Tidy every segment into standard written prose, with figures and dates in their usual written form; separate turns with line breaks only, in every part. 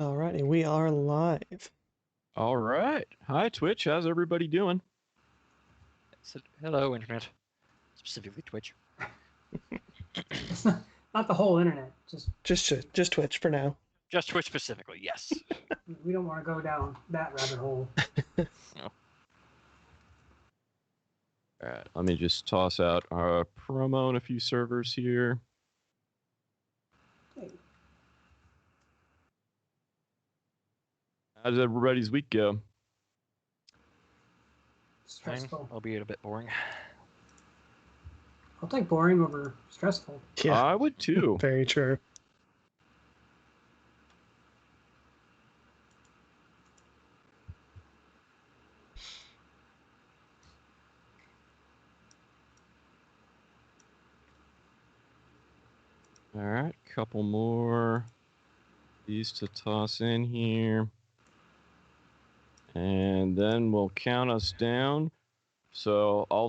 Alrighty, we are live.
All right. Hi, Twitch. How's everybody doing?
Hello, Internet. Specifically Twitch.
It's not the whole internet.
Just Twitch for now.
Just Twitch specifically, yes.
We don't want to go down that rabbit hole.
No.
All right. Let me just toss out our promo on a few servers here.
Hey,
How does everybody's week go?
Fine,
stressful.
albeit a bit boring.
I'll take boring over stressful.
Yeah,
I would too.
very true.
All right. Couple more. These to toss in here. And then we'll count us down. So I'll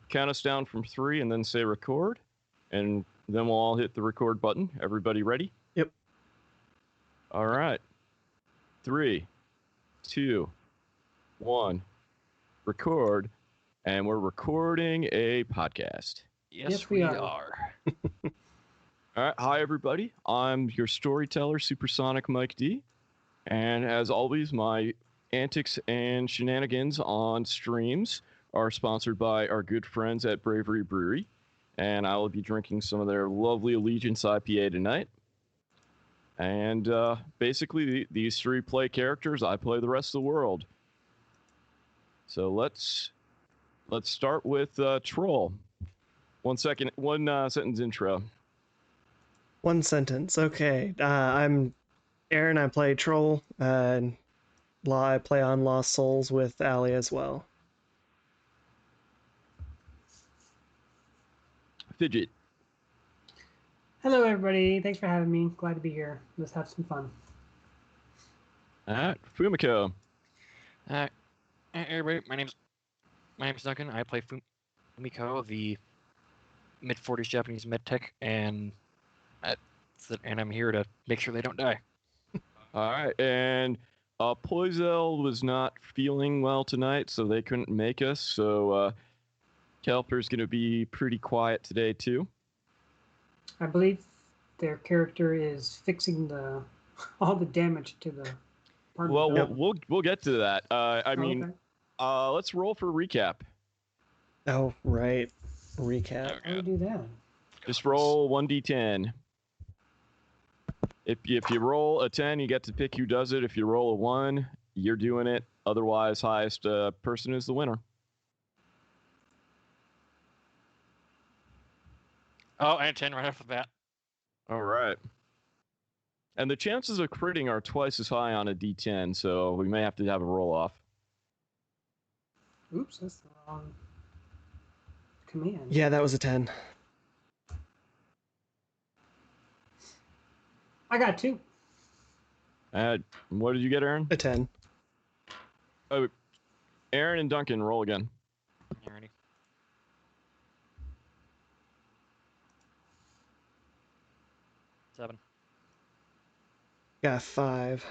count us down from 3 and then say record. And then we'll all hit the record button. Everybody ready?
Yep.
All right. 3, 2, 1. Record. And we're recording a podcast.
Yes,
we
we
are.
are.
All right. Hi, everybody. I'm your storyteller, Supersonic Mike D. And as always, my antics and shenanigans on streams are sponsored by our good friends at Bravery Brewery. And I will be drinking some of their lovely Allegiance IPA tonight. And basically, these 3 play characters. I play the rest of the world. So let's start with Troll. One sentence intro.
One sentence. Okay. I'm Aaron. I play Troll. And I play on Lost Souls with Allie as well.
Fidget.
Hello, everybody. Thanks for having me. Glad to be here. Let's have some fun.
All right. Fumiko.
Hey, everybody, my name's Duncan. I play Fumiko, the mid-40s Japanese medtech, and I'm here to make sure they don't die.
All right, and Poizel was not feeling well tonight, so they couldn't make us. So Kelper's going to be pretty quiet today too.
I believe their character is fixing all the damage to the part
Well,
of the
we'll get to that.
okay.
Let's roll for recap.
Oh, right. Recap.
How do you do that?
Just roll 1d10. If you roll a 10, you get to pick who does it. If you roll a 1, you're doing it. Otherwise, highest person is the winner.
Oh, and 10 right off the bat.
All right. And the chances of critting are twice as high on a d10, so we may have to have a roll off.
Oops, that's the wrong command.
Yeah, that was a 10.
I got 2.
What did you get, Aaron?
A 10.
Oh, Aaron and Duncan, roll again.
Alrighty. Seven.
Got 5.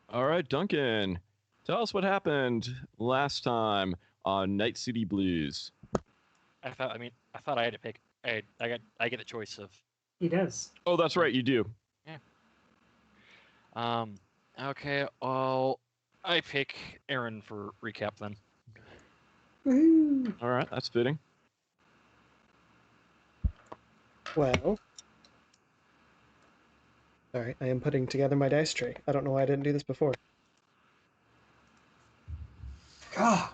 All right, Duncan, tell us what happened last time on Night City Blues.
I thought I had to pick. I get the choice of.
He does.
Oh, that's right, you do.
Okay. I pick Aaron for recap then.
Woohoo!
All right, that's fitting.
Well. Alright, I am putting together my dice tray. I don't know why I didn't do this before.
God.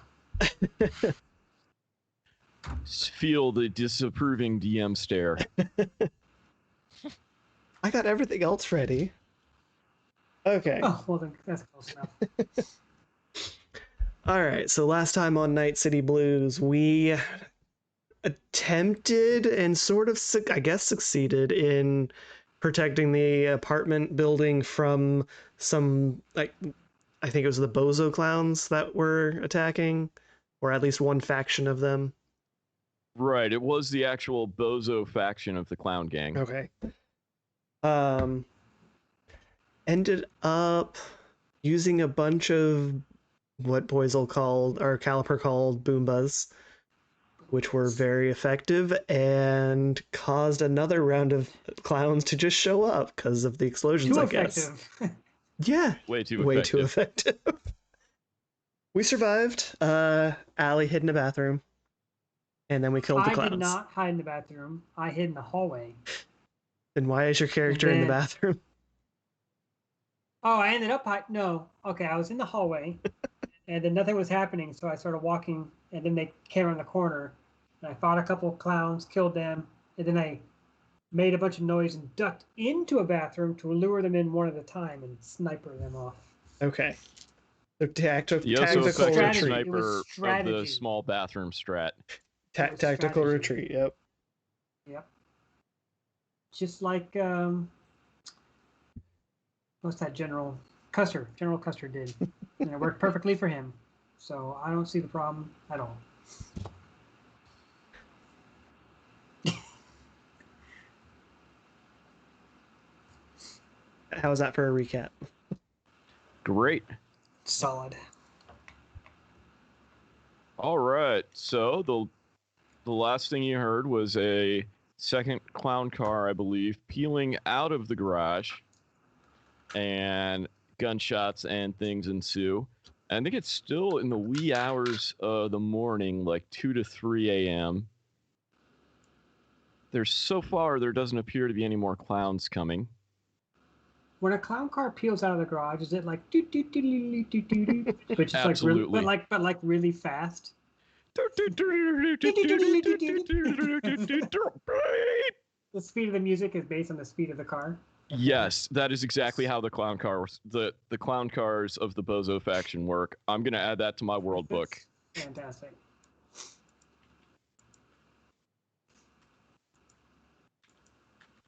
Feel the disapproving DM stare.
I got everything else ready. Okay.
Oh, well, then that's close enough.
Alright, so last time on Night City Blues, we attempted and sort of, I guess, succeeded in protecting the apartment building from some, I think it was the Bozo clowns that were attacking, or at least one faction of them.
Right, it was the actual Bozo faction of the clown gang.
Okay. ended up using a bunch of what Boisel called, or Caliper called, Boombas, which were very effective and caused another round of clowns to just show up because of the explosions,
Too
I guess.
effective.
Yeah,
Way too
way
effective.
too effective. We survived. Allie hid in a bathroom, and then we killed the
I
clowns.
did not hide in the bathroom. I hid in the hallway.
Then why is your character in the
then-
bathroom?
Oh, I ended up no. Okay, I was in the hallway, and then nothing was happening, so I started walking, and then they came around the corner, and I fought a couple of clowns, killed them, and then I made a bunch of noise and ducked into a bathroom to lure them in one at a time and sniper them off.
Okay. So tactical
The also effective
strategy.
retreat.
It was
sniper of the
strategy.
small bathroom strat.
It was
Tactical
strategy.
retreat. Yep.
Yep. Just like what's that General Custer? General Custer did, and it worked perfectly for him. So I don't see the problem at all.
How's that for a recap?
Great.
Solid.
All right. So the last thing you heard was a second clown car, I believe, peeling out of the garage, and gunshots and things ensue. I think it's still in the wee hours of the morning, like 2 to 3 a.m. So far, there doesn't appear to be any more clowns coming.
When a clown car peels out of the garage, is it like doo doo doo doo doo doo doo? But just
Absolutely.
but like really fast. The speed of the music is based on the speed of the car.
Yes, that is exactly how the clown cars of the Bozo faction work. I'm gonna add that to my world book.
Fantastic.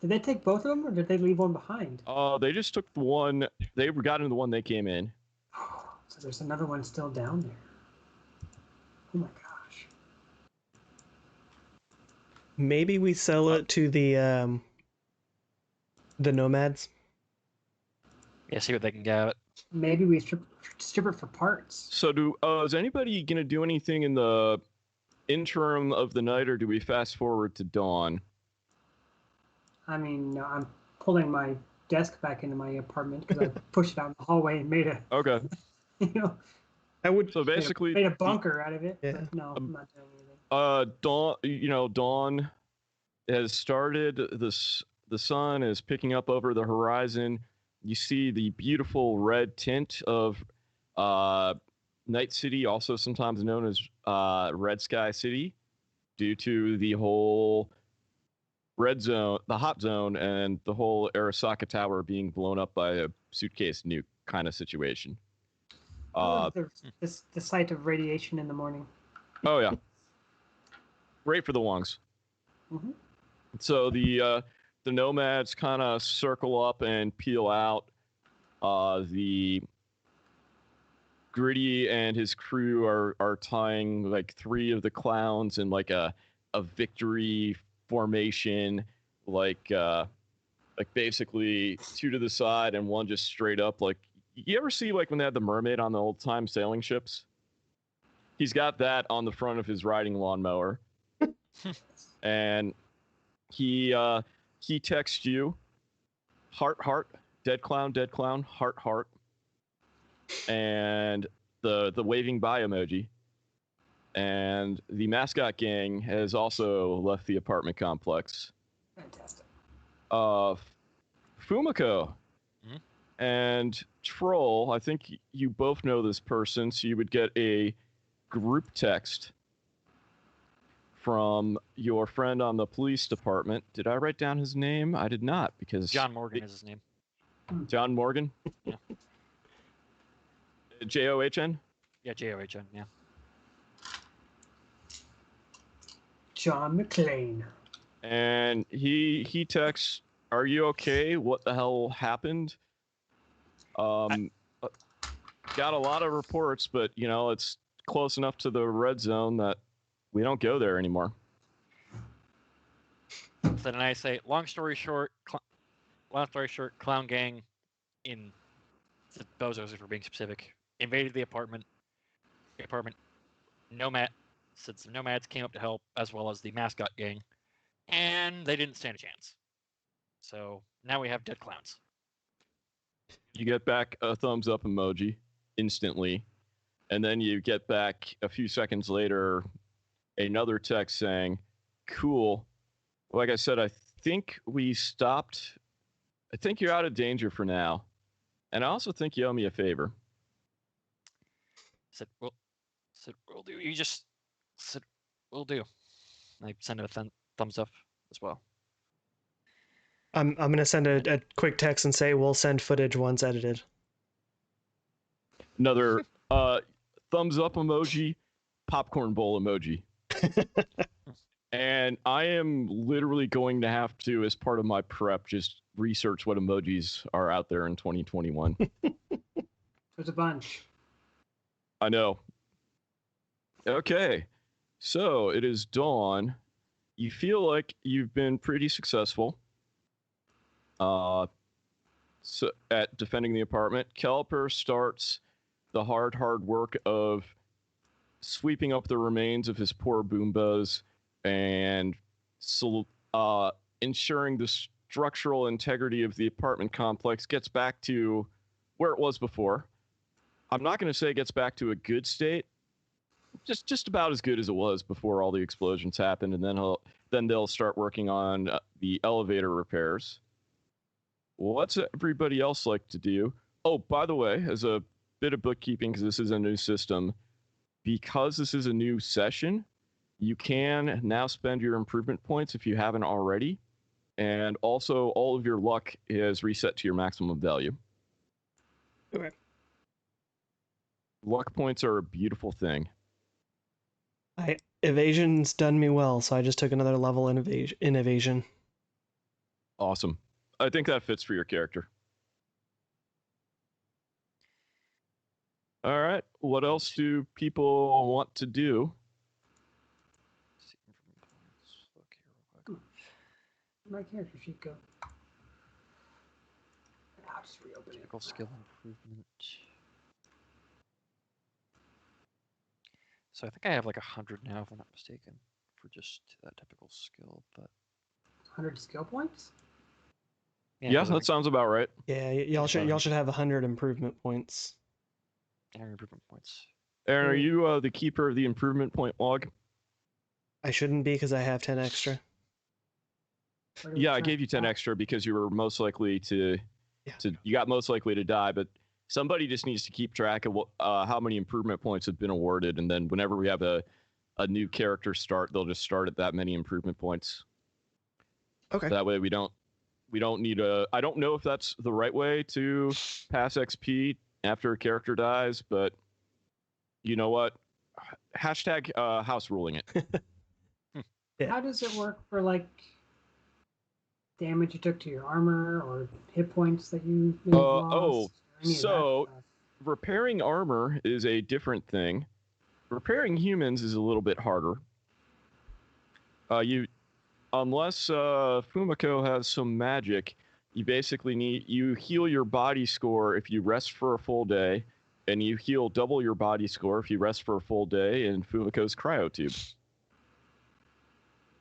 Did they take both of them, or did they leave one behind?
They just took the one. They got into the one they came in.
So there's another one still down there. Oh my gosh.
Maybe we sell it to the nomads.
Yeah, see what they can get.
Maybe we strip it for parts.
So is anybody gonna do anything in the interim of the night, or do we fast forward to dawn?
I mean, I'm pulling my desk back into my apartment because I pushed it out in the hallway and made a,
Okay.
you know,
I would.
So basically,
made a bunker out of it.
Yeah.
But no, I'm not doing anything.
dawn has started. The sun is picking up over the horizon. You see the beautiful red tint of Night City, also sometimes known as Red Sky City, due to the whole red zone, the hot zone, and the whole Arasaka Tower being blown up by a suitcase nuke kind of situation.
The sight of radiation in the morning.
Oh yeah, great for the lungs.
Mm-hmm.
So the nomads kind of circle up and peel out. The Gritty and his crew are tying like 3 of the clowns in like a victory formation, like basically 2 to the side and 1 just straight up. Like, you ever see like when they had the mermaid on the old time sailing ships? He's got that on the front of his riding lawnmower. And he texts you, heart, dead clown, heart, and the waving bye emoji. And the mascot gang has also left the apartment complex.
Fantastic.
Fumiko and Troll, I think you both know this person, so you would get a group text from your friend on the police department. Did I write down his name? I did not, because
John Morgan is his name.
John Morgan?
Yeah.
John?
Yeah, John. Yeah.
John McClane.
And he texts, "Are you okay? What the hell happened?" Got a lot of reports, but it's close enough to the red zone that we don't go there anymore.
So then I say, long story short, clown gang in the Bozos, if we're being specific, invaded the apartment. Said some nomads came up to help, as well as the mascot gang, and they didn't stand a chance. So now we have dead clowns.
You get back a thumbs up emoji instantly, and then you get back a few seconds later another text saying, "Cool. Like I said, I think we stopped. I think you're out of danger for now, and I also think you owe me a favor."
Said, we'll do. You just said, we'll do. I sent him a thumbs up as well.
I'm gonna send a quick text and say we'll send footage once edited.
Another thumbs up emoji, popcorn bowl emoji. And I am literally going to have to, as part of my prep, just research what emojis are out there in 2021.
There's a bunch.
I know. Okay. So it is dawn. You feel like you've been pretty successful at defending the apartment. Caliper starts the hard work of sweeping up the remains of his poor Boombas and ensuring the structural integrity of the apartment complex gets back to where it was before. I'm not going to say it gets back to a good state, just about as good as it was before all the explosions happened, and then they'll start working on the elevator repairs. What's everybody else like to do? Oh, by the way, as a bit of bookkeeping, because this is a new system, because this is a new session, you can now spend your improvement points if you haven't already, and also all of your luck is reset to your maximum value.
Okay.
Luck points are a beautiful thing.
Evasion's done me well, so I just took another level in evasion.
Awesome. I think that fits for your character. All right. What else do people want to do?
My character sheet go. I'll just reopen it.
Typical skill improvement. So I think I have like 100 now, if I'm not mistaken, for just that typical skill. But
100 skill points?
Yeah, that sounds about right.
Yeah, y'all should have 100 improvement points.
100 improvement points.
Aaron, are you the keeper of the improvement point log?
I shouldn't be because I have 10 extra.
Yeah, I gave you 10 extra because you were most likely to you got most likely to die, but somebody just needs to keep track of how many improvement points have been awarded, and then whenever we have a new character start, they'll just start at that many improvement points.
Okay.
That way we don't need I don't know if that's the right way to pass XP after a character dies, but you know what? Hashtag house ruling it.
Yeah. How does it work for like damage you took to your armor or hit points that you lost?
So repairing armor is a different thing. Repairing humans is a little bit harder. Unless Fumiko has some magic, you basically you heal your body score if you rest for a full day, and you heal double your body score if you rest for a full day in Fumiko's cryo tube.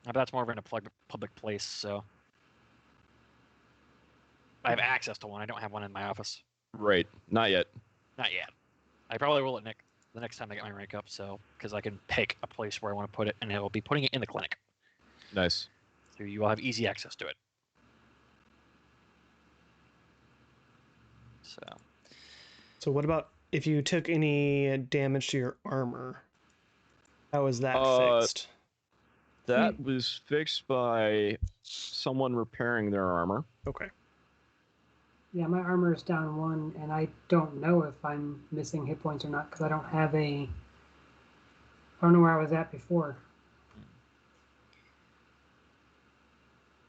But that's more of in a public place, so I have access to one. I don't have one in my office.
Right. Not yet.
Not yet. I probably will the next time I get my rank up, so because I can pick a place where I want to put it, and I will be putting it in the clinic.
Nice.
So you will have easy access to it.
So what about if you took any damage to your armor? How was that fixed?
That was fixed by someone repairing their armor.
Okay.
Yeah, my armor is down 1, and I don't know if I'm missing hit points or not because I don't know where I was at before.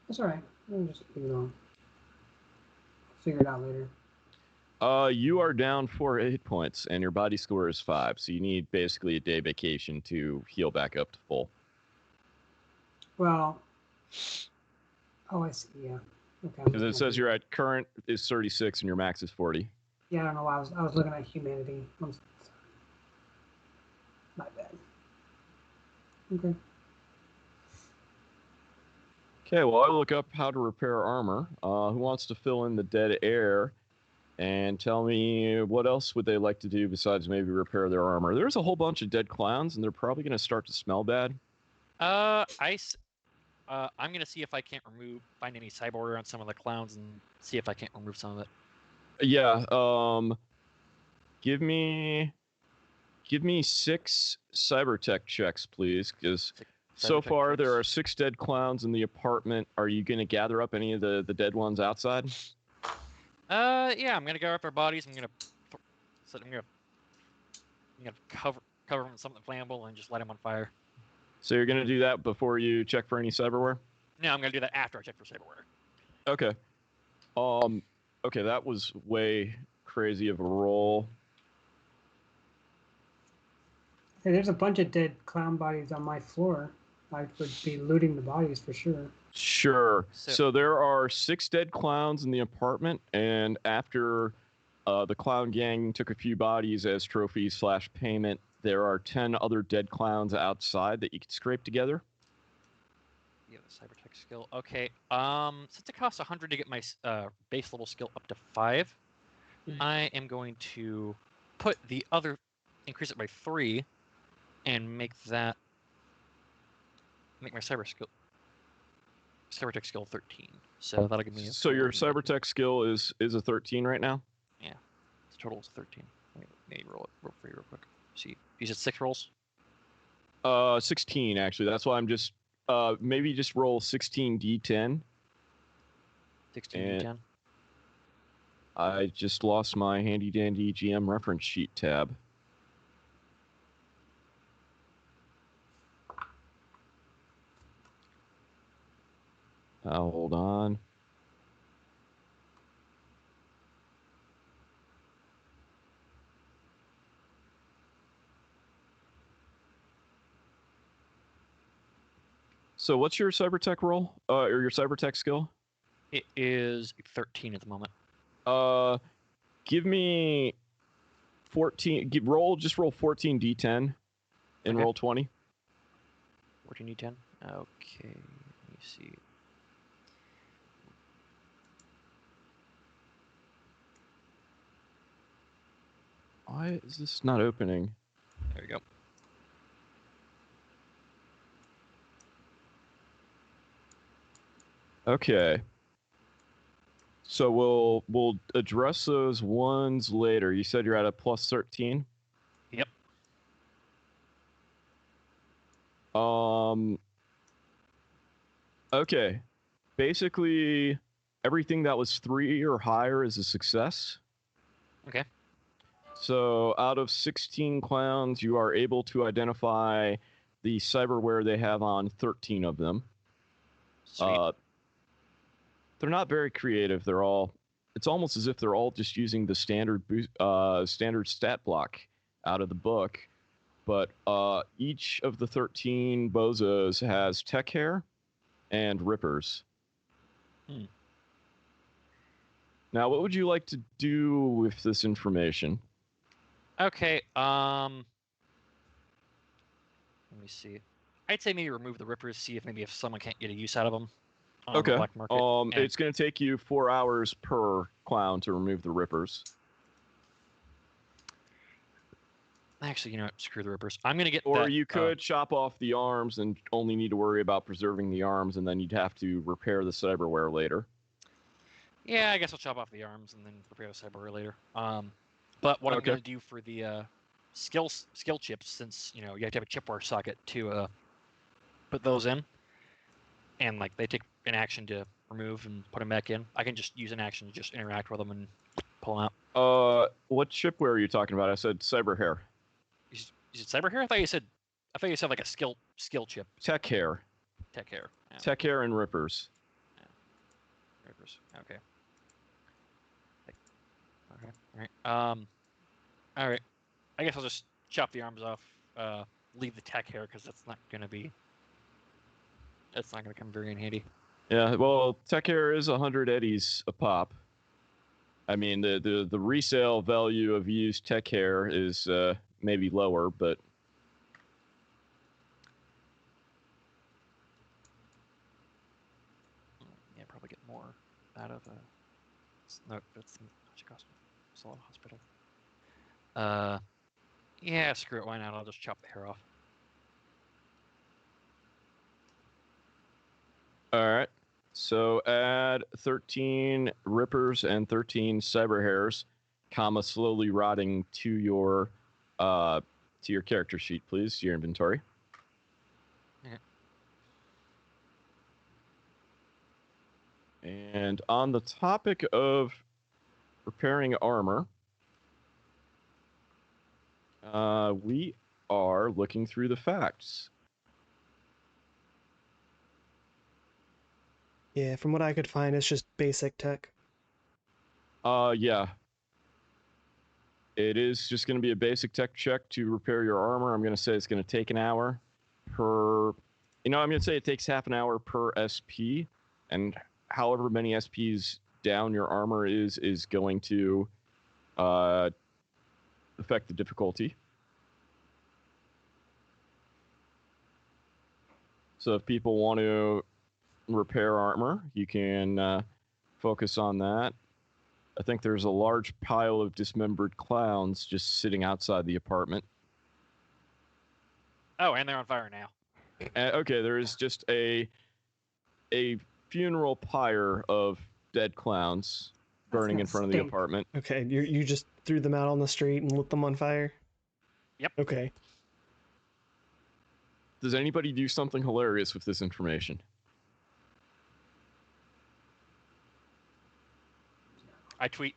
That's all right. We'll just leave it on. Figure it out later.
You are down 4 hit points, and your body score is 5, so you need basically a day vacation to heal back up to full.
Well, I see. Yeah, Okay.
Because it says you're at current is 36 and your max is 40.
Yeah, I don't know why I was looking at humanity. I'm sorry. My bad. Okay.
Okay, well, I look up how to repair armor. Who wants to fill in the dead air and tell me what else would they like to do besides maybe repair their armor? There's a whole bunch of dead clowns, and they're probably going to start to smell bad.
I'm gonna see if I can't find any cyber on some of the clowns and see if I can't remove some of it.
Yeah. Give me 6 cybertech checks, please, because so far there are 6 dead clowns in the apartment. Are you going to gather up any of the dead ones outside?
Yeah, I'm gonna gather up their bodies. I'm gonna cover them with something flammable and just light them on fire.
So you're going to do that before you check for any cyberware?
No, I'm gonna do that after I check for cyberware.
Okay. Okay, that was way crazy of a roll.
Hey, there's a bunch of dead clown bodies on my floor. I would be looting the bodies for sure.
Sure. So there are 6 dead clowns in the apartment, and after the clown gang took a few bodies as trophies / payment, there are 10 other dead clowns outside that you can scrape together.
Yeah, the cybertech skill. Okay. Since it costs 100 to get my base level skill up to 5, I am going to increase it by 3, and make my cybertech skill 13. So that'll give me.
So your cybertech skill is a 13 right now.
Yeah, the total is 13. Maybe roll for you real quick. See, you said 6 rolls.
16 actually. That's why I'm just maybe just roll 16 d10.
16 d10.
I just lost my handy dandy GM reference sheet tab. Hold on. So what's your cybertech roll? Or your cybertech skill?
It is 13 at the moment.
Give me 14. Just roll 14 d10 and roll 20.
14 d10. Okay, let me see.
Why is this not opening?
There we go.
Okay. So we'll address those ones later. You said you're at a plus 13?
Yep.
Okay. Basically, everything that was 3 or higher is a success.
Okay.
So out of 16 clowns, you are able to identify the cyberware they have on 13 of them.
Sweet.
They're not very creative. It's almost as if they're all just using the standard stat block out of the book. But each of the 13 Bozos has tech hair and rippers. Now, what would you like to do with this information?
Okay. Let me see. I'd say maybe remove the rippers. See if someone can't get a use out of them. On the black market.
It's going to take you 4 hours per clown to remove the rippers.
Actually, you know what? Screw the rippers. I'm going to get
Or you could chop off the arms and only need to worry about preserving the arms, and then you'd have to repair the cyberware later.
Yeah, I guess I'll chop off the arms and then repair the cyberware later. But what I'm going to do for the skill chips, since you have to have a chipware socket to put those in, and like they take an action to remove and put them back in, I can just use an action to just interact with them and pull them
out. What chipware are you talking about? I said cyber hair.
Is it cyber hair? I thought you said like a skill chip.
Tech hair.
Tech hair. Yeah.
Tech hair and rippers.
Yeah. Rippers. Okay. Okay. All right. All right. I guess I'll just chop the arms off. Leave the tech hair because that's not gonna come very in handy.
Yeah, well, tech hair is 100 eddies a pop. I mean, the resale value of used tech hair is maybe lower, but
Yeah, probably get more out of a. No, that's magic costume. Salon hospital. Yeah, screw it. Why not? I'll just chop the hair off.
all right. So add 13 rippers and 13 cyber hairs, comma slowly rotting to your character sheet, please, to your inventory.
Okay.
And on the topic of repairing armor, we are looking through the facts.
Yeah, from what I could find, it's just basic tech.
Yeah. It is just going to be a basic tech check to repair your armor. I'm going to say it's going to take an hour per. I'm going to say it takes half an hour per SP, and however many SPs down your armor is going to affect the difficulty. So if people want to repair armor, you can focus on that. I think there's a large pile of dismembered clowns just sitting outside the apartment.
Oh, and they're on fire now.
Okay, there is just a funeral pyre of dead clowns burning in front of the apartment.
Okay, you just threw them out on the street and lit them on fire?
Yep.
Okay.
Does anybody do something hilarious with this information?
I tweet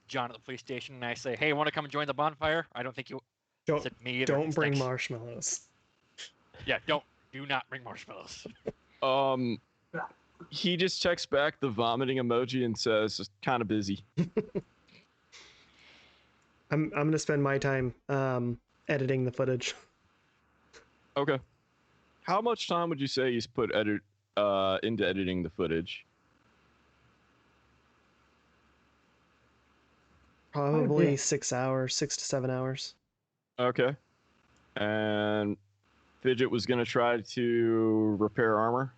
John at the police station and I say, "Hey, want to come join the bonfire?" I don't think you.
Don't
Said, me either.
don't bring
Thanks.
marshmallows.
Yeah, do not bring marshmallows.
He just checks back the vomiting emoji and says, "Kind of busy."
I'm gonna spend my time editing the footage.
Okay. How much time would you say he's put into editing the footage?
Probably 6 hours, 6 to 7 hours.
Okay. And Fidget was going to try to repair armor?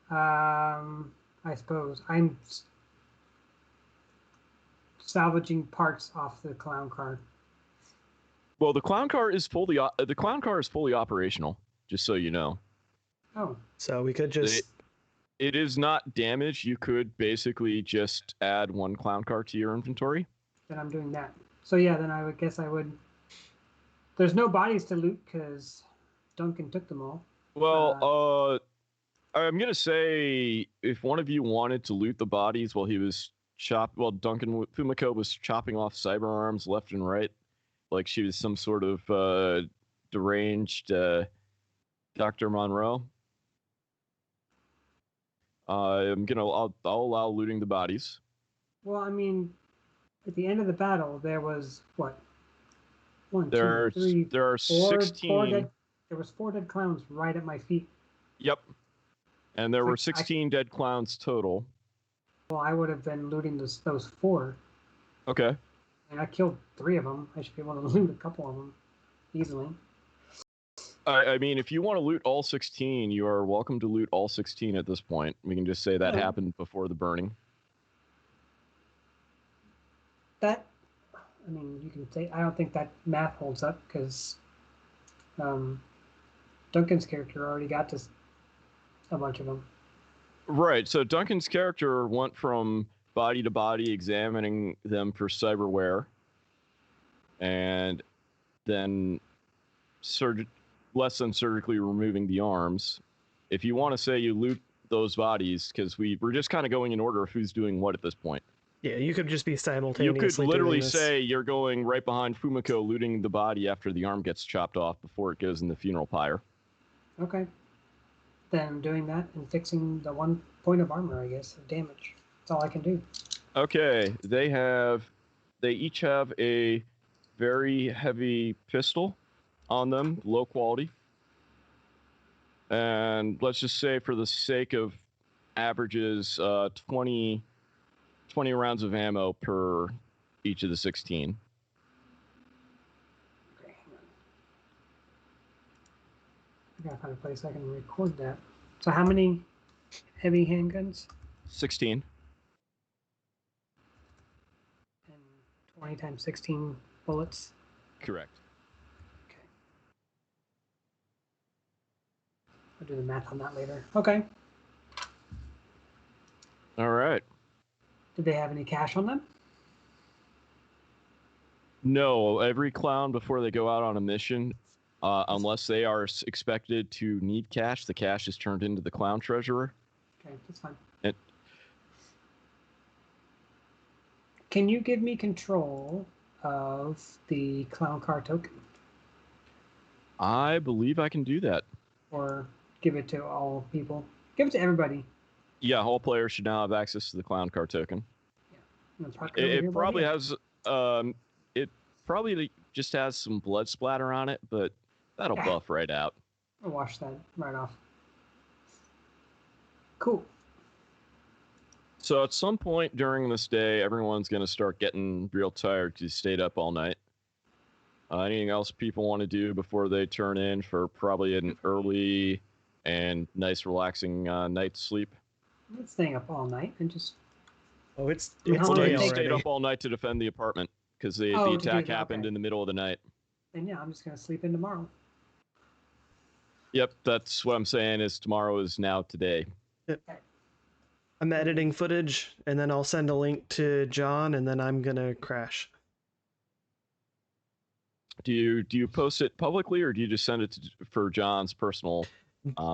I suppose. I'm salvaging parts off the clown car.
Well, the clown car is fully operational, just so you know.
Oh.
So we could just...
It is not damaged. You could basically just add one clown car to your inventory.
Then I'm doing that. So yeah, then I would guess I would... There's no bodies to loot because Duncan took them all.
Well, I'm going to say if one of you wanted to loot the bodies while he was Duncan Fumiko was chopping off cyber arms left and right, like she was some sort of deranged Dr. Monroe. I'll allow looting the bodies.
Well, I mean, at the end of the battle, there was what?
There are 16.
There was 4 dead clowns right at my feet.
Yep. And there were 16 dead clowns total.
Well, I would have been looting those 4.
Okay.
And I killed 3 of them. I should be able to loot a couple of them easily.
I mean, if you want to loot all 16, you are welcome to loot all 16 at this point. We can just say that happened before the burning.
That, I mean, you can say, I don't think that math holds up because Duncan's character already got to a bunch of them.
Right. So Duncan's character went from body to body examining them for cyberware and then less than surgically removing the arms. If you want to say you loot those bodies, because we're just kind of going in order of who's doing what at this point.
Yeah, you could just be simultaneously.
You could literally say you're going right behind Fumiko, looting the body after the arm gets chopped off before it goes in the funeral pyre.
Okay. Then I'm doing that and fixing the 1 point of armor, I guess, of damage. That's all I can do.
Okay, they each have a very heavy pistol on them, low quality. And let's just say, for the sake of averages, 20 rounds of ammo per each of the 16.
Okay, hang on. I gotta find a place I can record that. So how many heavy handguns?
16.
And 20 times 16 bullets.
Correct.
Okay. I'll do the math on that later. Okay.
All right.
Did they have any cash on them?
No, every clown before they go out on a mission, unless they are expected to need cash, the cash is turned into the clown treasurer.
Okay, that's fine.
And
Can you give me control of the clown car token?
I believe I can do that.
Or give it to all people? Give it to everybody.
Yeah, all players should now have access to the clown car token.
I'm gonna park it over here
It
by
probably
the end.
has, it probably just has some blood splatter on it, but that'll
Yeah.
buff right out.
I'll wash that right off. Cool.
So at some point during this day, everyone's going to start getting real tired because you stayed up all night. Anything else people want to do before they turn in for probably an early and nice relaxing night's sleep?
I'm not staying up all night and just.
Oh, it's
How long
No,
would
day
it
you
take?
stayed
already.
up all night to defend the apartment because the
Oh, to do
attack
that,
happened
okay.
in the middle of the night.
And yeah, I'm just gonna sleep in tomorrow.
Yep, that's what I'm saying is tomorrow is now today.
I'm editing footage, and then I'll send a link to John, and then I'm gonna crash.
Do you post it publicly or do you just send it for John's personal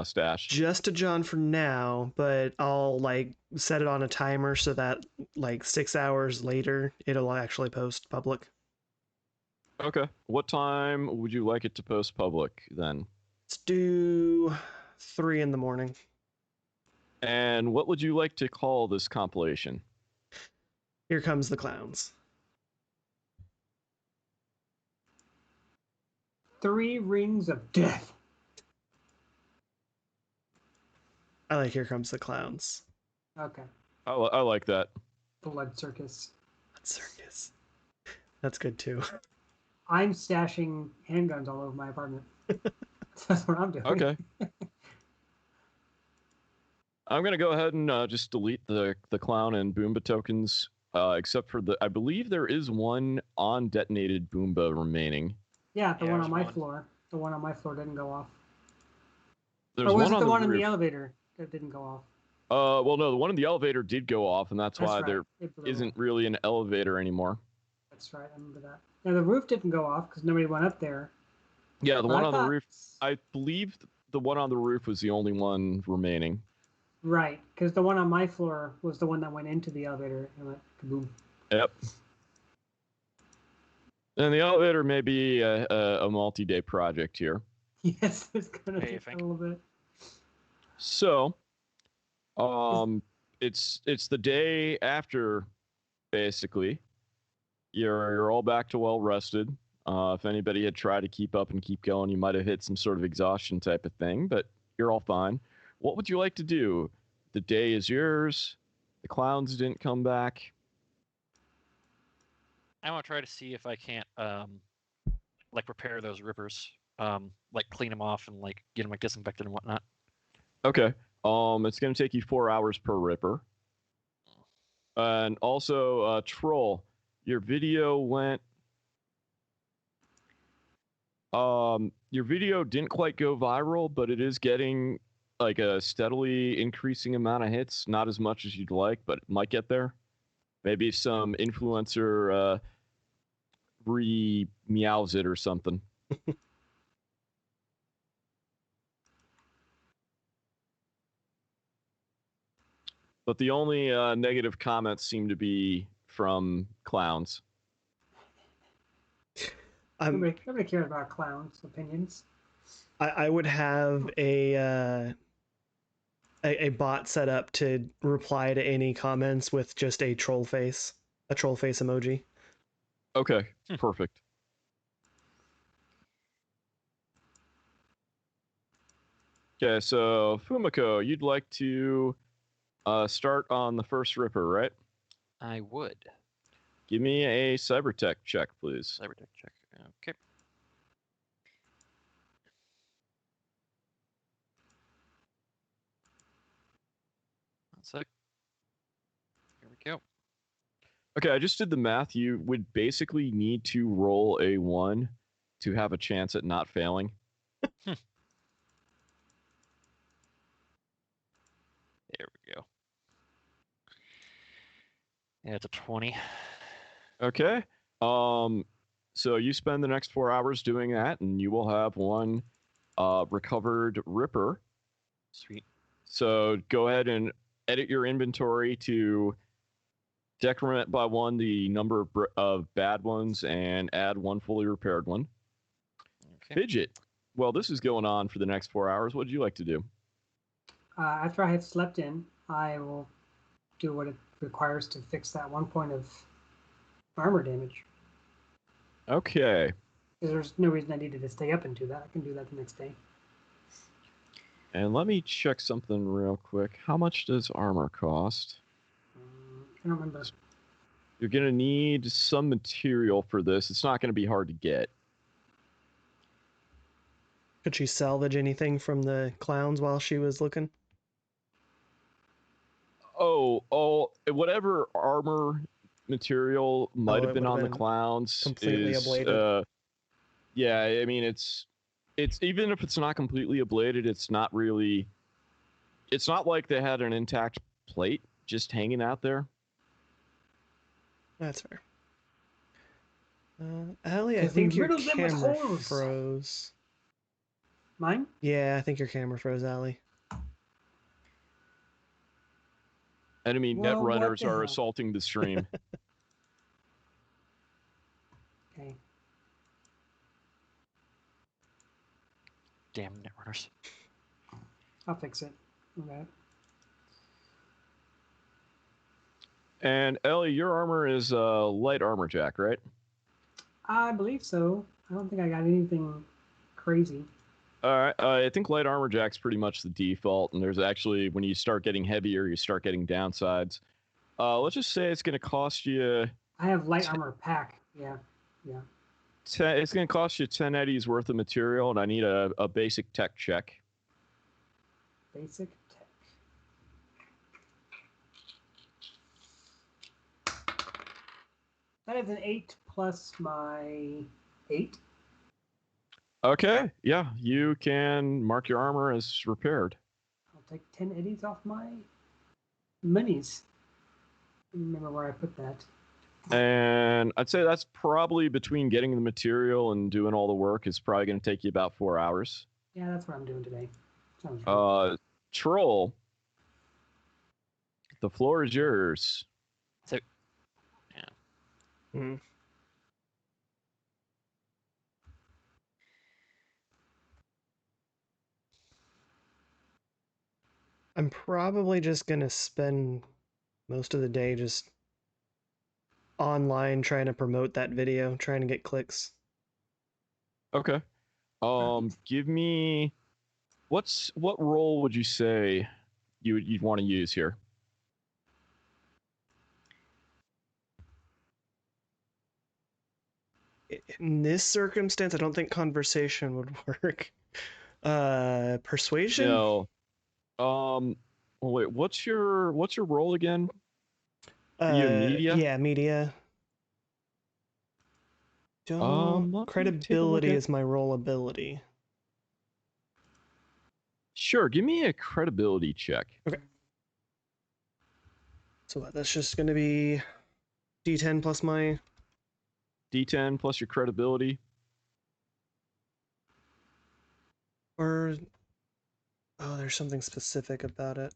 stash?
Just to John for now, but I'll like set it on a timer so that like 6 hours later it'll actually post public.
Okay. What time would you like it to post public then?
Let's do 3 in the morning.
And what would you like to call this compilation?
Here comes the clowns.
3 rings of death.
I like Here Comes the Clowns.
Okay.
I like that.
Blood circus.
Circus. That's good too.
I'm stashing handguns all over my apartment. That's what I'm doing.
Okay. I'm gonna go ahead and just delete the clown and Boomba tokens, except for I believe there is one on detonated Boomba remaining.
Yeah, the
Yeah,
one
there's
on my
one.
floor. The one on my floor didn't go off.
There's
Or was
one
it
on
the
the
one in
roof.
the elevator that didn't go off?
Well, no, the one in the elevator did go off, and that's why
right.
there
It blew
isn't
up.
really an elevator anymore.
That's right. I remember that. Now the roof didn't go off because nobody went up there.
Yeah, the
But
one
I
on the
thought-
roof. I believe the one on the roof was the only one remaining.
Right, because the one on my floor was the one that went into the elevator and went kaboom.
Yep. And the elevator may be a multi-day project here.
Yes, it's gonna
Hey,
take a
thank-
little bit.
So, it's the day after, basically. You're all back to well rested. If anybody had tried to keep up and keep going, you might have hit some sort of exhaustion type of thing, but you're all fine. What would you like to do? The day is yours. The clowns didn't come back.
I want to try to see if I can't like repair those rippers, like clean them off and like get them like disinfected and whatnot.
Okay. It's gonna take you 4 hours per ripper. And also, Troll, your video went. Your video didn't quite go viral, but it is getting like a steadily increasing amount of hits. Not as much as you'd like, but it might get there. Maybe some influencer re-meows it or something. But the only negative comments seem to be from clowns.
Nobody cares about clowns' opinions.
I would have a bot set up to reply to any comments with just a troll face emoji.
Okay, perfect. Okay, so Fumiko, you'd like to start on the first Ripper, right?
I would.
Give me a cybertech check, please.
Cybertech check. Okay. One sec. Here we go.
Okay, I just did the math. You would basically need to roll a 1 to have a chance at not failing.
There we go. Yeah, it's a 20.
Okay. So you spend the next 4 hours doing that, and you will have 1 recovered Ripper.
Sweet.
So go ahead and edit your inventory to decrement by 1 the number of bad ones and add 1 fully repaired one.
Okay.
Fidget. Well, this is going on for the next 4 hours. What would you like to do?
After I have slept in, I will do what it requires to fix that 1 point of armor damage.
Okay.
Because there's no reason I needed to stay up and do that. I can do that the next day.
And let me check something real quick. How much does armor cost?
I don't remember.
You're going to need some material for this. It's not going to be hard to get.
Could she salvage anything from the clowns while she was looking?
Oh, whatever armor material might have
it
been
would've
on the
been
clowns
completely
is
ablated.
yeah, I mean it's even if it's not completely ablated, it's not like they had an intact plate just hanging out there.
That's fair. Allie, I
'Cause we
think your
riddled them with
camera
holes.
froze.
Mine?
Yeah, I think your camera froze, Allie.
Enemy
Well, what
netrunners
the
are
hell?
assaulting the stream.
Okay.
Damn netrunners.
I'll fix it. Okay.
And Ellie, your armor is light armor jack, right?
I believe so. I don't think I got anything crazy.
All right, I think light armor jack's pretty much the default, and there's actually when you start getting heavier, you start getting downsides. Let's just say it's going to cost you.
I have light armor pack. Yeah.
It's going to cost you 10 eddies worth of material, and I need a basic tech check.
Basic tech. That is an 8 plus my 8.
Okay, yeah, you can mark your armor as repaired.
I'll take 10 eddies off my minis. I don't remember where I put that.
And I'd say that's probably between getting the material and doing all the work is probably going to take you about 4 hours.
Yeah, that's what I'm doing today. Sounds right.
Troll, the floor is yours.
So, yeah.
Mm. I'm probably just gonna spend most of the day just online trying to promote that video, trying to get clicks.
Okay. Give me what role would you say you'd want to use here?
In this circumstance, I don't think conversation would work. Persuasion?
No. Wait, what's your role again? Are you in media?
Yeah, media.
Let me take a look
Credibility
at-
is my role ability.
Sure, give me a credibility check.
Okay. So that's just gonna be D10 plus my.
D10 plus your credibility.
Or. Oh, there's something specific about it.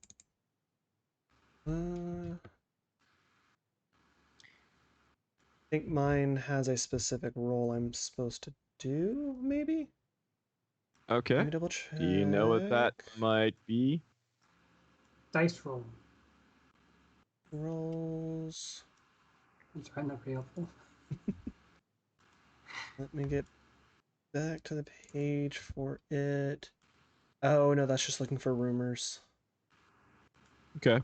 I think mine has a specific role I'm supposed to do, maybe?
Okay.
Let me double check.
Do you know what that might be?
Dice roll.
Rolls.
I'm sorry, not very helpful.
Let me get back to the page for it. Oh no, that's just looking for rumors.
Okay.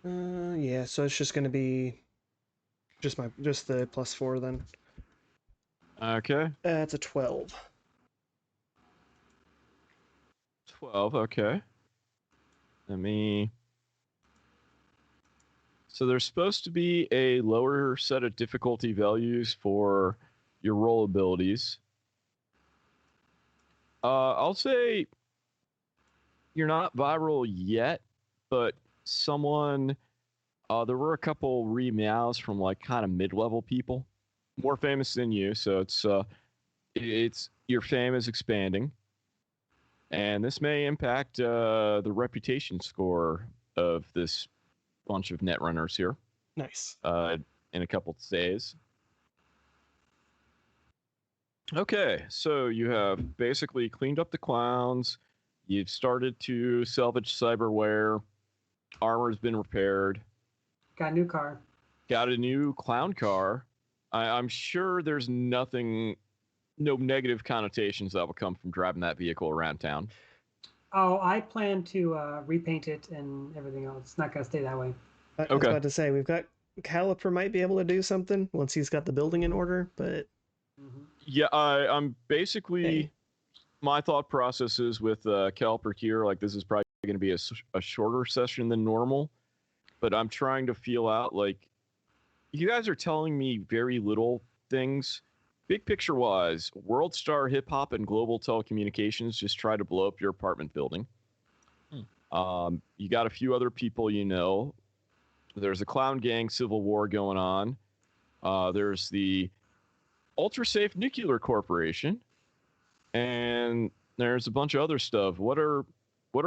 Yeah, so it's just gonna be just the +4 then.
Okay.
It's a 12.
12. Okay. Let me. So there's supposed to be a lower set of difficulty values for your roll abilities. I'll say you're not viral yet, but someone. There were a couple re-meows from like kind of mid-level people, more famous than you. So it's your fame is expanding, and this may impact the reputation score of this bunch of netrunners here
Nice.
in a couple of days. Okay, so you have basically cleaned up the clowns. You've started to salvage cyberware. Armor's been repaired.
Got a new car.
Got a new clown car. I'm sure there's nothing, no negative connotations that will come from driving that vehicle around town.
Oh, I plan to repaint it and everything else. It's not gonna stay that way.
I was
Okay.
about to say we've got Caliper might be able to do something once he's got the building in order, but
Yeah, I'm basically.
Hey.
My thought process is with Caliper here, like this is probably going to be a shorter session than normal, but I'm trying to feel out like you guys are telling me very little things. Big picture wise, World Star Hip Hop and Global Telecommunications just try to blow up your apartment building. You got a few other people you know. There's a clown gang civil war going on. There's the Ultra Safe Nuclear Corporation, and there's a bunch of other stuff. What are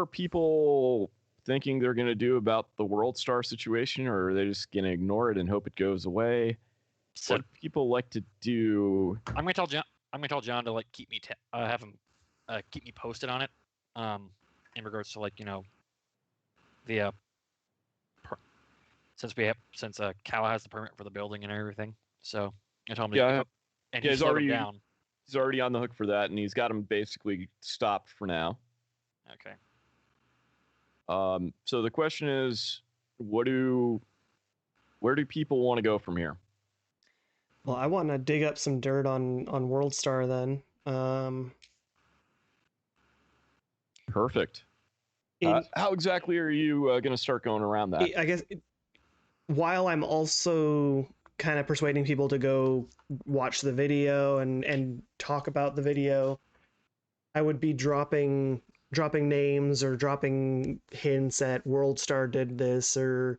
people thinking they're going to do about the World Star situation, or are they just going to ignore it and hope it goes away?
So
What do people like to do?
I'm gonna tell John. I'm gonna tell John to like keep me have him keep me posted on it. In regards to like the since Cal has the permit for the building and everything. So I told him to
Yeah,
and
yeah,
he slowed him down.
he's already on the hook for that, and he's got him basically stopped for now.
Okay.
So the question is, where do people want to go from here?
well, I want to dig up some dirt on World Star then.
Perfect.
In,
How exactly are you going to start going around that?
I guess while I'm also kind of persuading people to go watch the video and talk about the video, I would be dropping names or dropping hints at World Star did this or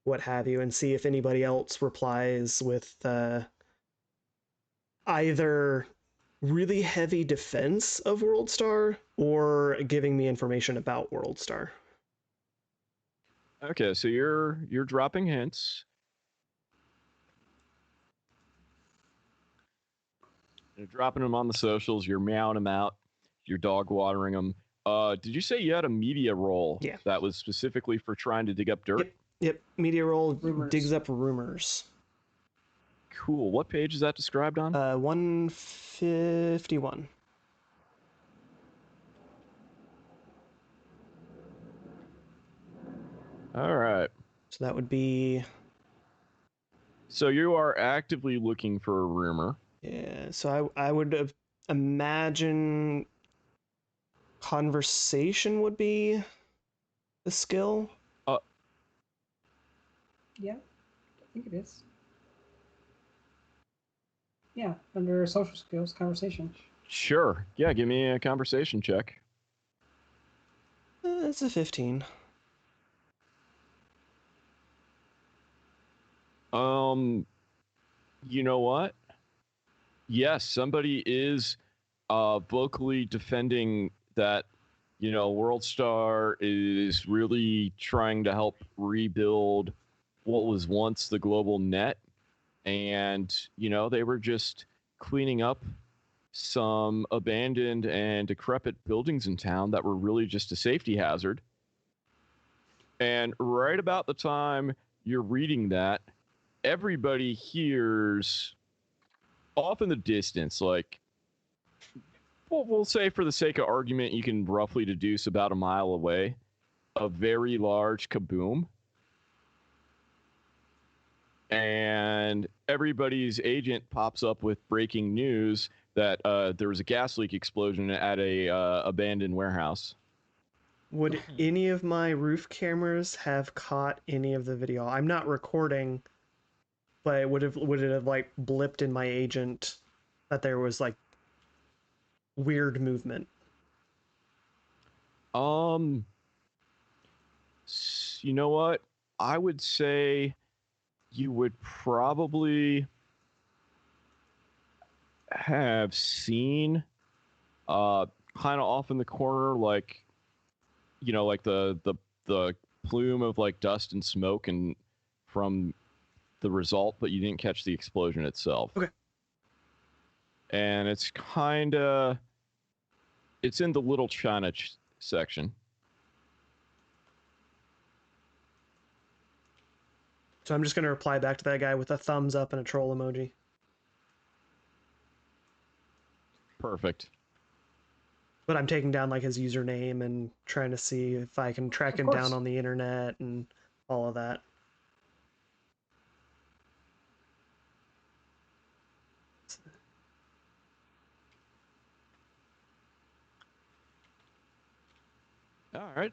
what have you, and see if anybody else replies with either really heavy defense of World Star or giving me information about World Star.
Okay, so you're dropping hints. You're dropping them on the socials. You're meowing them out. You're dog watering them. Did you say you had a media role?
Yeah.
That was specifically for trying to dig up dirt?
Yep. Media roll
Rumors.
digs up rumors.
Cool. What page is that described on?
151.
All right.
So that would be
So you are actively looking for a rumor.
yeah. So I would imagine conversation would be the skill.
Yeah, I think it is. Yeah, under social skills, conversation.
Sure. Yeah, give me a conversation check.
It's a 15.
You know what? Yes, somebody is vocally defending that, World Star is really trying to help rebuild what was once the global net. And, they were just cleaning up some abandoned and decrepit buildings in town that were really just a safety hazard. And right about the time you're reading that, everybody hears off in the distance, like, we'll say for the sake of argument, you can roughly deduce about a mile away, a very large kaboom. And everybody's agent pops up with breaking news that there was a gas leak explosion at a abandoned warehouse.
Would any of my roof cameras have caught any of the video? I'm not recording, but would it have like blipped in my agent that there was like weird movement?
You know what? I would say you would probably have seen kind of off in the corner, like, you know, like the plume of like dust and smoke and from the result, but you didn't catch the explosion itself.
Okay.
And it's in the Little China section.
So I'm just going to reply back to that guy with a thumbs up and a troll emoji.
Perfect.
But I'm taking down like his username and trying to see if I can track him down on the internet and all of that.
All right.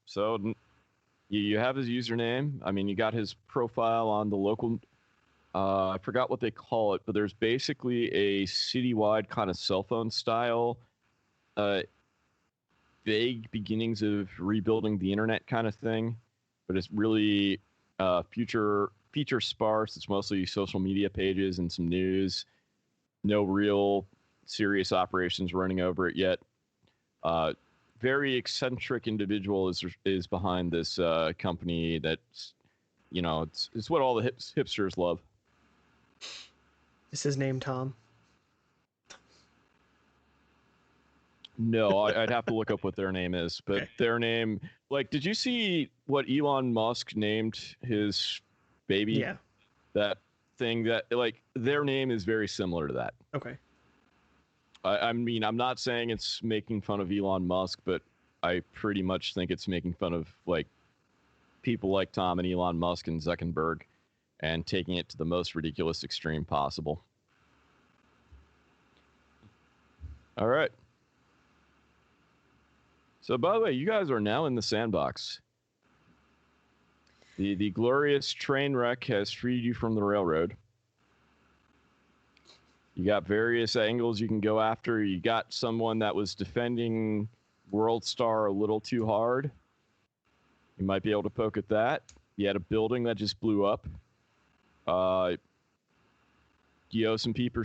So you have his username. I mean, you got his profile on the local. I forgot what they call it, but there's basically a citywide kind of cell phone style, vague beginnings of rebuilding the internet kind of thing, but it's really feature sparse. It's mostly social media pages and some news. No real serious operations running over it yet. Very eccentric individual is behind this company that's, you know, it's what all the hipsters love.
Is his name Tom?
No, I'd have to look up what their name is, but their name, like, did you see what Elon Musk named his baby?
Yeah.
That thing that, like, their name is very similar to that.
Okay.
I mean, I'm not saying it's making fun of Elon Musk, but I pretty much think it's making fun of, like, people like Tom and Elon Musk and Zuckerberg and taking it to the most ridiculous extreme possible. All right. So, by the way, you guys are now in the sandbox. The glorious train wreck has freed you from the railroad. You got various angles you can go after. You got someone that was defending World Star a little too hard. You might be able to poke at that. You had a building that just blew up. You owe some people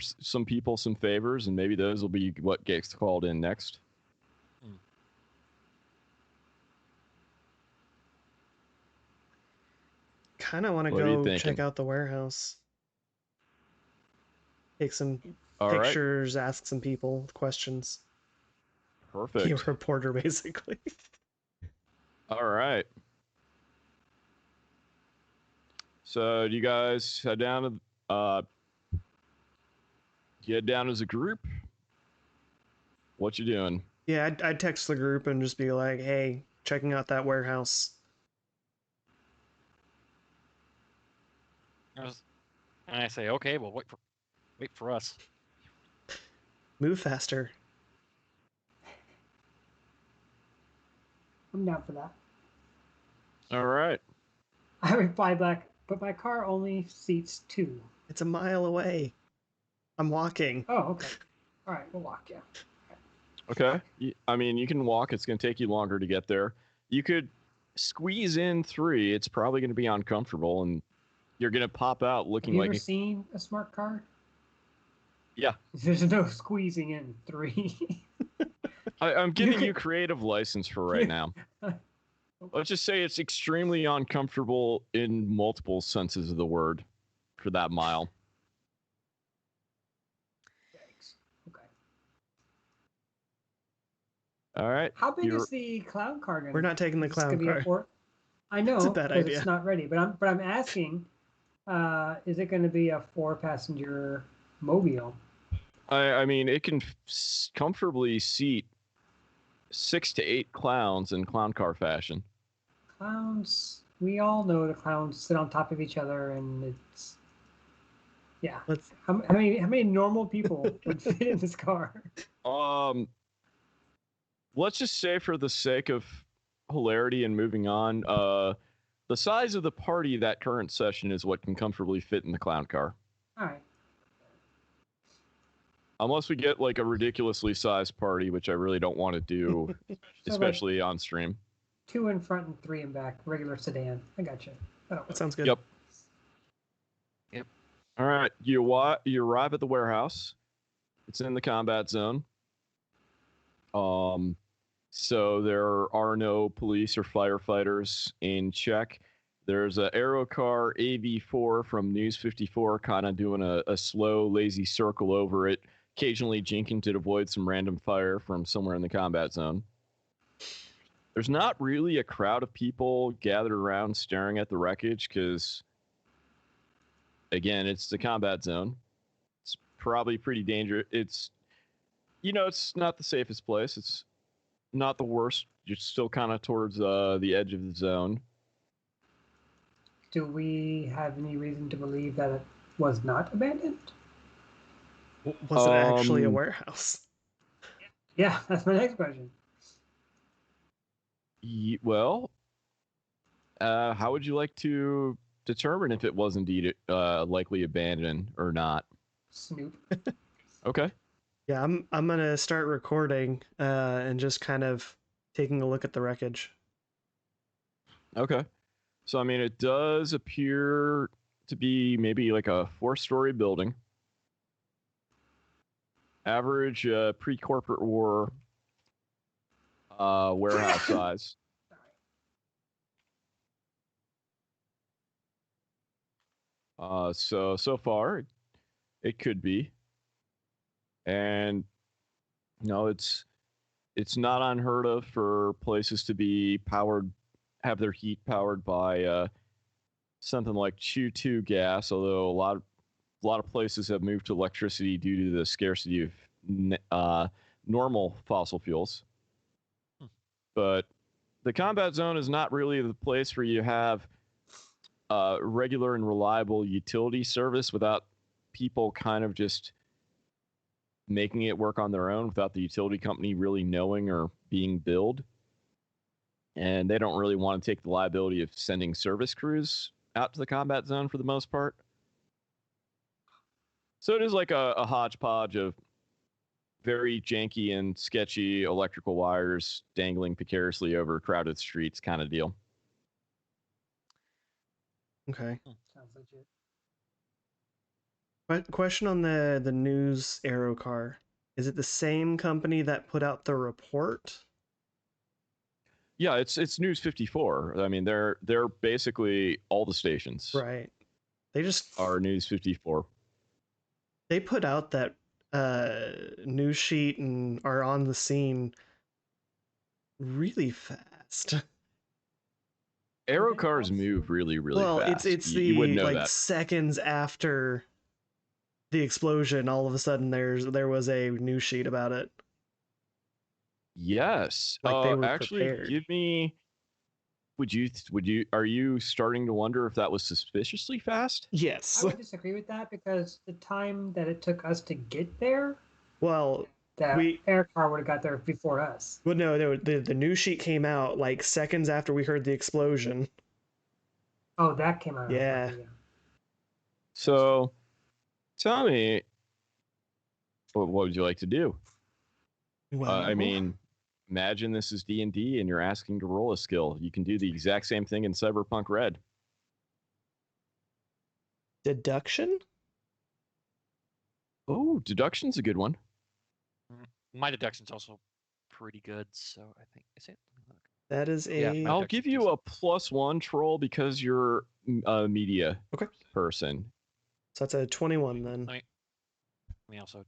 some favors, and maybe those will be what gets called in next.
Kind of want to go check out the warehouse. Take some pictures, ask some people questions.
Perfect.
Be a reporter, basically.
All right. So, do you guys head down to you head down as a group? What you doing?
Yeah, I'd text the group and just be like, "Hey, checking out that warehouse."
And I say, okay, well, wait for us.
Move faster.
I'm down for that.
All right.
I reply back, but my car only seats 2.
It's a mile away. I'm walking.
Oh, okay. All right, we'll walk, yeah.
Okay. I mean, you can walk. It's going to take you longer to get there. You could squeeze in 3. It's probably going to be uncomfortable, and you're going to pop out looking like...
Have you ever seen a smart car?
Yeah.
There's no squeezing in 3.
I'm giving you creative license for right now. Let's just say it's extremely uncomfortable in multiple senses of the word for that mile.
Thanks.
All right.
How big
You're
is the clown car going to
We're
be?
not taking the
Is this gonna
clown
be a
car.
four? I
It's a
know
bad
because
idea.
it's not ready, but I'm asking, is it going to be a 4-passenger mobile?
I mean, it can comfortably seat 6 to 8 clowns in clown car fashion.
Clowns, we all know the clowns sit on top of each other, and it's yeah.
Let's
How many normal people would fit in this car?
Let's just say, for the sake of hilarity and moving on, the size of the party that current session is what can comfortably fit in the clown car.
All right.
Unless we get like a ridiculously sized party, which I really don't want to do,
So
especially on stream.
2 in front and 3 in back, regular sedan. I got you.
that sounds good.
Yep. All right, you arrive at the warehouse. It's in the combat zone. So there are no police or firefighters in check. There's a Aero Car AV4 from News 54 kind of doing a slow, lazy circle over it, occasionally jinking to avoid some random fire from somewhere in the combat zone. There's not really a crowd of people gathered around staring at the wreckage because, again, it's the combat zone. It's probably pretty dangerous. It's not the safest place. It's not the worst. You're still kind of towards the edge of the zone.
Do we have any reason to believe that it was not abandoned?
Was it actually a warehouse?
Yeah, that's my next question.
Well, how would you like to determine if it was indeed likely abandoned or not?
Snoop.
Okay.
Yeah, I'm gonna start recording and just kind of taking a look at the wreckage.
Okay. So I mean, it does appear to be maybe like a 4-story building. Average pre-corporate war warehouse size. So far, it could be, and it's not unheard of for places to be have their heat powered by something like Chew-2 gas. Although a lot of places have moved to electricity due to the scarcity of normal fossil fuels. But the combat zone is not really the place where you have regular and reliable utility service without people kind of just making it work on their own without the utility company really knowing or being billed. And they don't really want to take the liability of sending service crews out to the combat zone for the most part. So it is like a hodgepodge of very janky and sketchy electrical wires dangling precariously over crowded streets kind of deal.
Okay.
Sounds legit.
Question on the news Aero Car. Is it the same company that put out the report?
Yeah, it's News 54. I mean, they're basically all the stations.
Right. They just
are News 54.
They put out that news sheet and are on the scene really fast.
Aero cars move really, really fast.
Well, it's
you would
the
know
like
that.
seconds after the explosion, all of a sudden there was a news sheet about it.
Yes.
Like they were
actually,
prepared.
give me. Are you starting to wonder if that was suspiciously fast?
Yes.
I would disagree with that because the time that it took us to get there,
Well,
that air car would have got there before us.
Well, no, the news sheet came out like seconds after we heard the explosion.
Oh, that came out.
Yeah.
Okay, yeah.
So, tell me, what would you like to do?
Well,
I mean, imagine this is D&D and you're asking to roll a skill. You can do the exact same thing in Cyberpunk Red.
Deduction?
Oh, deduction's a good one.
My deduction's also pretty good, so I think is it.
That is a.
Yeah,
I'll give you a +1 troll because you're a media person.
So that's a 21 then.
Let me also.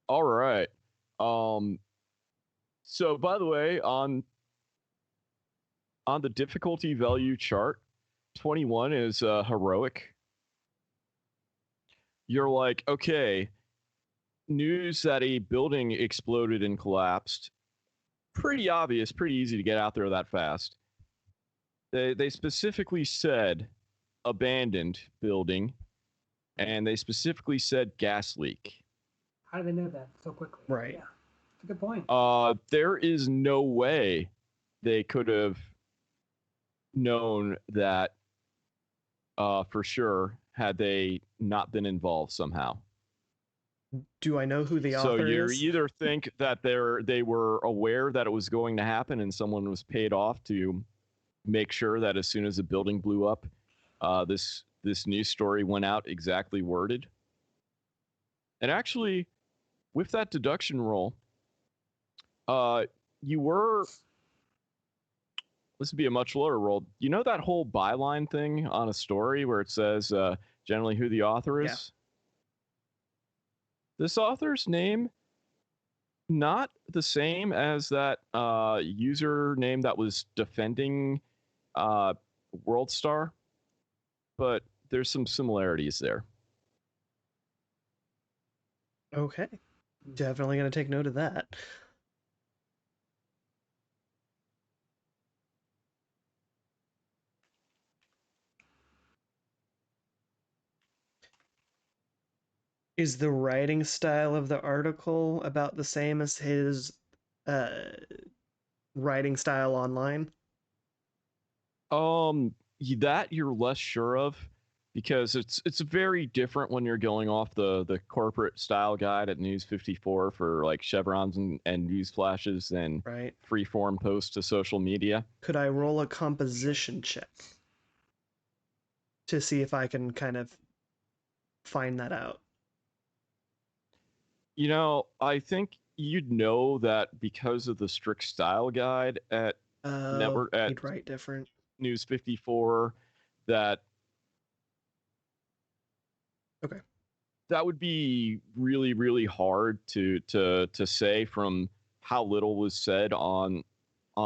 All right. So, by the way, on the difficulty value chart, 21 is heroic. You're like, okay, news that a building exploded and collapsed. Pretty obvious, pretty easy to get out there that fast. They specifically said abandoned building, and they specifically said gas leak.
How do they know that so quickly?
Right.
Yeah, that's a good point.
There is no way they could have known that for sure had they not been involved somehow.
Do I know who the
So
author
you
is?
either think that they were aware that it was going to happen and someone was paid off to make sure that as soon as the building blew up, this news story went out exactly worded. And actually, with that deduction roll, you were, this would be a much lower roll. You know that whole byline thing on a story where it says generally who the author is?
Yeah.
This author's name, not the same as that username that was defending World Star, but there's some similarities there.
Okay. Definitely going to take note of that. Is the writing style of the article about the same as his uh, writing style online?
That you're less sure of because it's very different when you're going off the corporate style guide at News 54 for like chevrons and news flashes than
Right.
freeform posts to social media.
Could I roll a composition check to see if I can kind of find that out?
You know, I think you'd know that because of the strict style guide at network at
He'd write different.
News 54 that
Okay.
that would be really really hard to say from how little was said on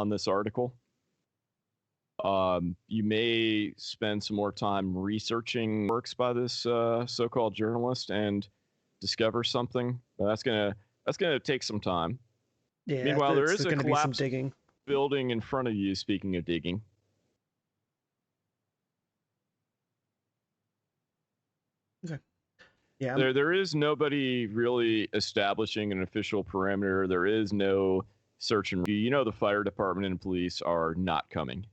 this article. You may spend some more time researching works by this so-called journalist and discover something, but that's gonna take some time.
Yeah,
Meanwhile, there
it's
is a
going to be some
collapsed
digging.
building in front of you. Speaking of digging,
Okay. Yeah.
there is nobody really establishing an official perimeter. There is no search and rescue. You know, the fire department and police are not coming.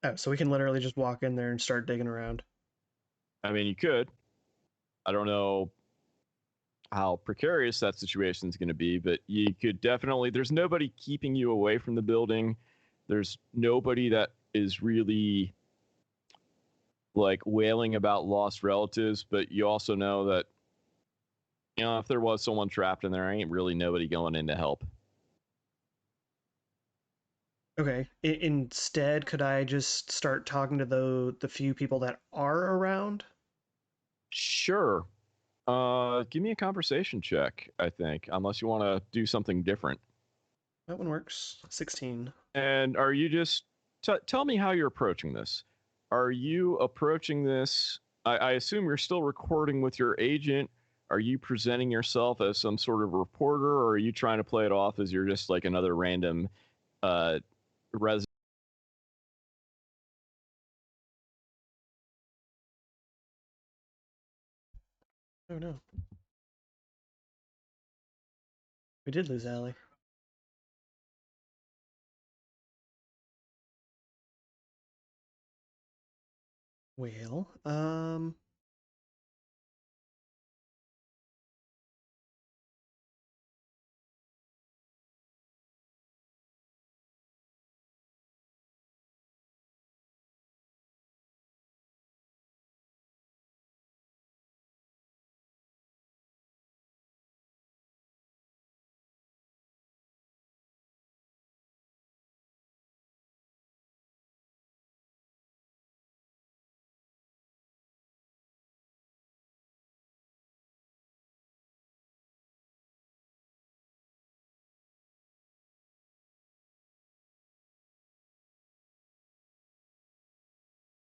Oh, so we can literally just walk in there and start digging around.
I mean, you could. I don't know how precarious that situation is going to be, but you could definitely. There's nobody keeping you away from the building. There's nobody that is really like wailing about lost relatives, but you also know that, you know, if there was someone trapped in there, ain't really nobody going in to help.
Okay. Instead, could I just start talking to the few people that are around?
Sure. Give me a conversation check, I think, unless you want to do something different.
That one works. 16.
And are you just tell me how you're approaching this? Are you approaching this? I assume you're still recording with your agent. Are you presenting yourself as some sort of reporter, or are you trying to play it off as you're just like another random resident?
Oh no. We did lose Allie. Well,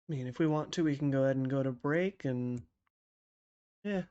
mean, if we want to, we can go ahead and go to break and yeah.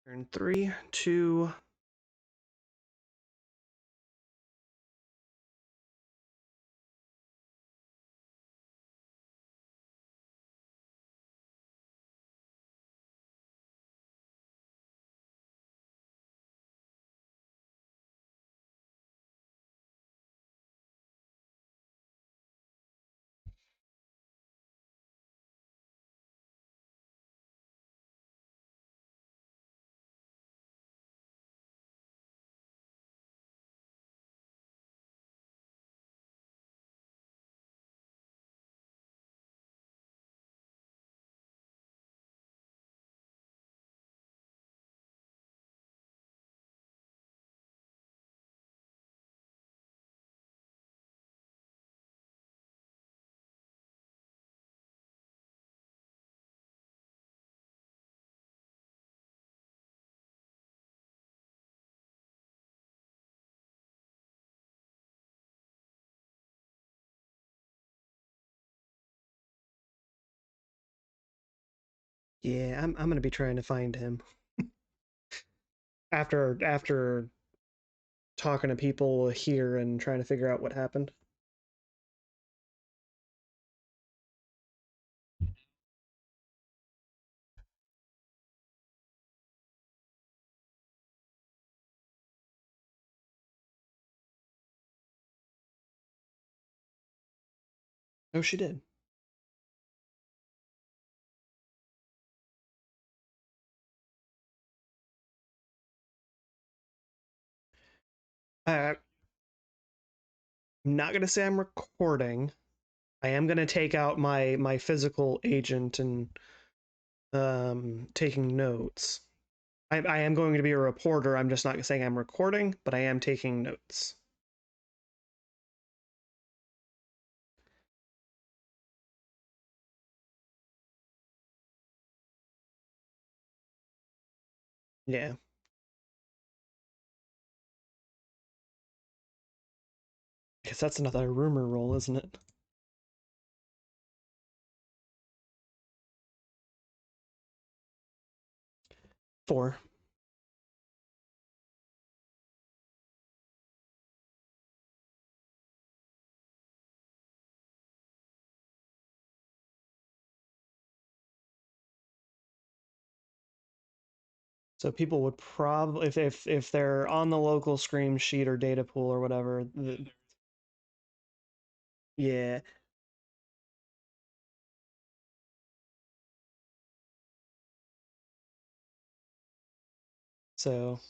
Turn 3, 2. Yeah, I'm gonna be trying to find him. After talking to people here and trying to figure out what happened. Oh, she did. I'm not gonna say I'm recording. I am gonna take out my physical agent and taking notes. I am going to be a reporter. I'm just not saying I'm recording, but I am taking notes. Yeah. Because that's another rumor roll, isn't it? Four. So people would probably, if they're on the local scream sheet or data pool or whatever, yeah. So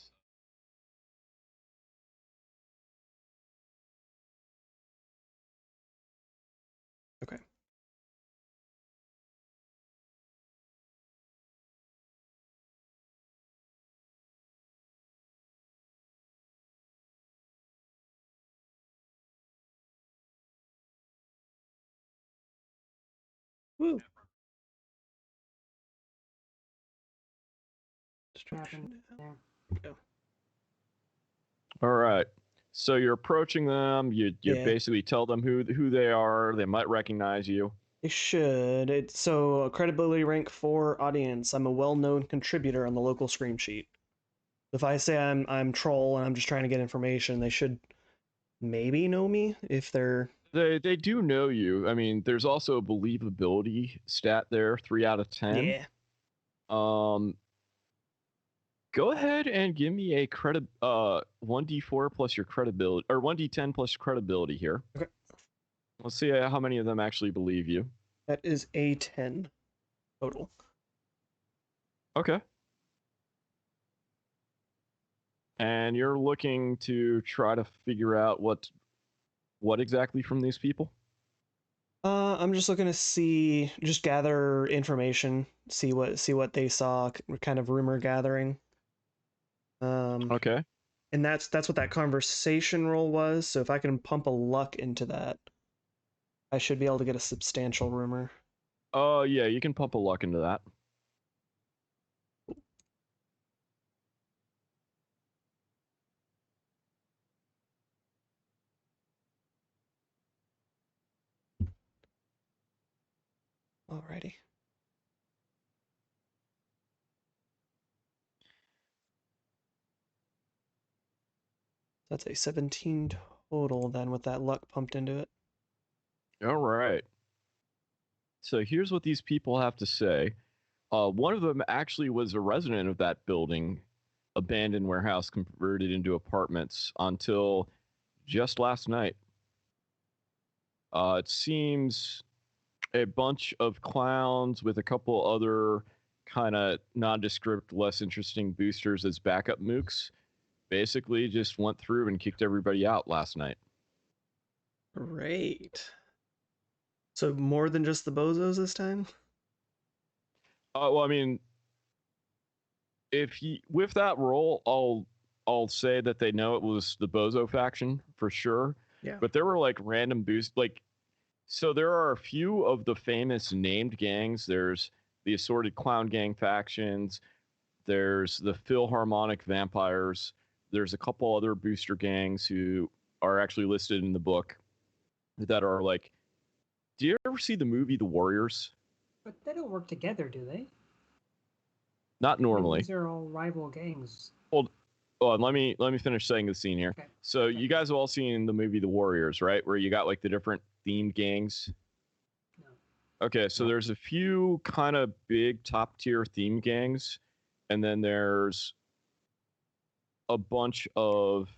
okay. Woo.
Happened
Destruction.
there.
Go.
All right. So you're approaching them. You
Yeah.
basically tell them who they are. They might recognize you.
They should. It's so credibility rank 4 audience. I'm a well-known contributor on the local scream sheet. If I say I'm troll and I'm just trying to get information, they should maybe know me if they're
They do know you. I mean, there's also a believability stat there, 3 out of 10.
yeah.
Um, Go ahead and give me a 1d4 plus your credibility, or 1d10 plus credibility here.
Okay.
Let's see how many of them actually believe you.
That is a 10 total.
Okay. And you're looking to try to figure out what exactly from these people?
I'm just looking to just gather information, see what they saw, kind of rumor gathering.
Okay.
And that's what that conversation roll was. So if I can pump a luck into that, I should be able to get a substantial rumor.
Oh, yeah, you can pump a luck into that.
Alrighty. That's a 17 total then with that luck pumped into it.
All right. So here's what these people have to say. One of them actually was a resident of that building, abandoned warehouse converted into apartments until just last night. It seems a bunch of clowns with a couple other kind of nondescript, less interesting boosters as backup mooks basically just went through and kicked everybody out last night.
Great. So more than just the Bozos this time?
Well, I mean, if you with that roll, I'll say that they know it was the Bozo faction for sure.
Yeah.
But there were like random boosts, like so there are a few of the famous named gangs. There's the assorted clown gang factions. There's the Philharmonic vampires. There's a couple other booster gangs who are actually listed in the book that are like. Do you ever see the movie The Warriors?
But they don't work together, do they?
Not normally.
These are all rival gangs.
Hold on, let me finish saying the scene here.
Okay.
So you guys have all seen the movie The Warriors, right? Where you got like the different themed gangs.
No.
Okay, so there's a few kind of big top tier theme gangs, and then there's a bunch of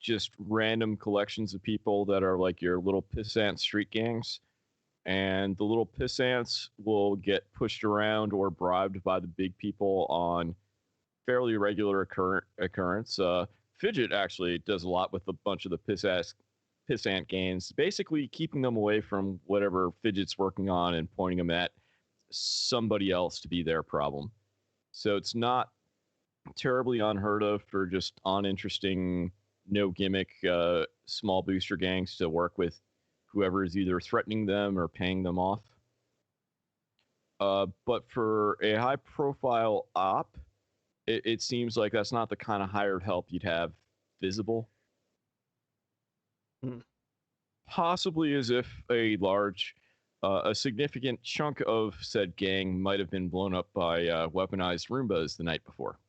just random collections of people that are like your little pissant street gangs. And the little pissants will get pushed around or bribed by the big people on fairly regular occurrence. Fidget actually does a lot with a bunch of the pissant gangs, basically keeping them away from whatever Fidget's working on and pointing them at somebody else to be their problem. So it's not terribly unheard of for just uninteresting, no gimmick small booster gangs to work with whoever is either threatening them or paying them off. But for a high profile op, it seems like that's not the kind of hired help you'd have visible. Possibly as if a significant chunk of said gang might have been blown up by weaponized Roombas the night before.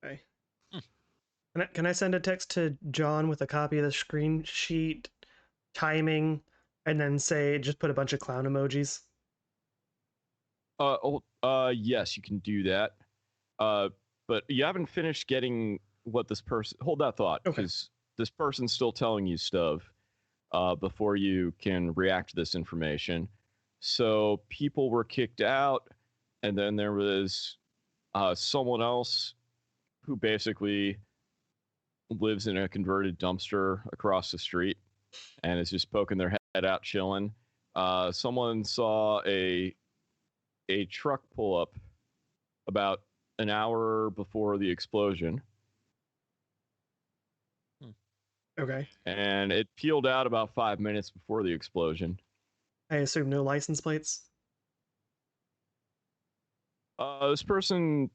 Okay. Can I send a text to John with a copy of the screen sheet, timing, and then say just put a bunch of clown emojis?
Yes, you can do that. But you haven't finished getting what this person. Hold that thought, because this person's still telling you stuff before you can react to this information. So people were kicked out, and then there was someone else who basically lives in a converted dumpster across the street and is just poking their head out chilling. Someone saw a truck pull up about an hour before the explosion.
Okay.
And it peeled out about 5 minutes before the explosion.
I assume no license plates?
This person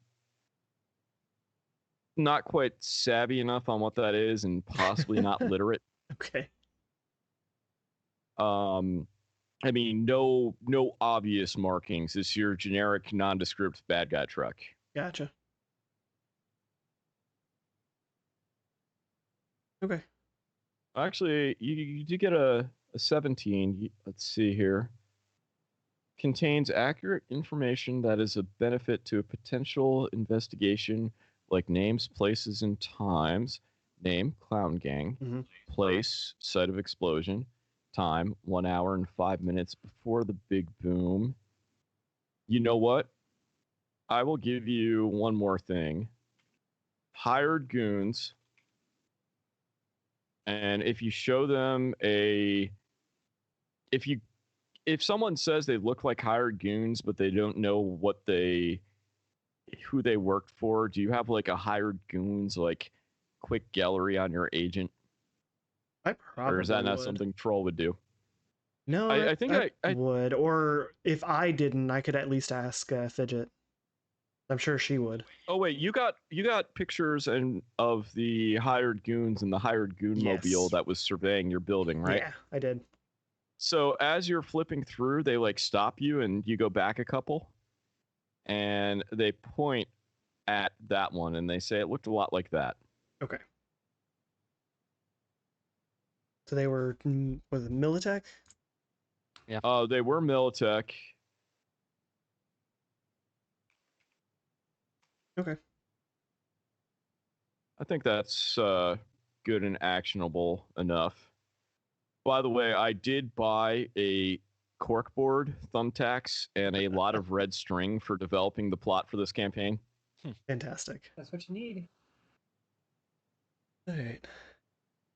not quite savvy enough on what that is and possibly not literate.
Okay.
I mean, no obvious markings. It's your generic nondescript bad guy truck.
Gotcha. Okay.
Actually, you do get a 17. Let's see here. Contains accurate information that is a benefit to a potential investigation, like names, places, and times. Name, clown gang.
Mm-hmm.
Place, site of explosion. Time, 1 hour and 5 minutes before the big boom. You know what? I will give you one more thing. Hired goons. And if you show them if someone says they look like hired goons, but they don't know who they worked for, do you have like a hired goons like quick gallery on your agent?
I probably
Or is that not
would.
something Troll would do?
No,
I think I
would. Or if I didn't, I could at least ask Fidget. I'm sure she would.
Oh wait, you got pictures of the hired goons and the hired goon mobile that was surveying your building, right?
Yeah, I did.
So as you're flipping through, they like stop you and you go back a couple, and they point at that one, and they say it looked a lot like that.
Okay. So they were, was it Militech?
They were Militech.
Okay.
I think that's good and actionable enough. By the way, I did buy a corkboard, thumbtacks, and a lot of red string for developing the plot for this campaign.
Fantastic.
That's what you need.
All right.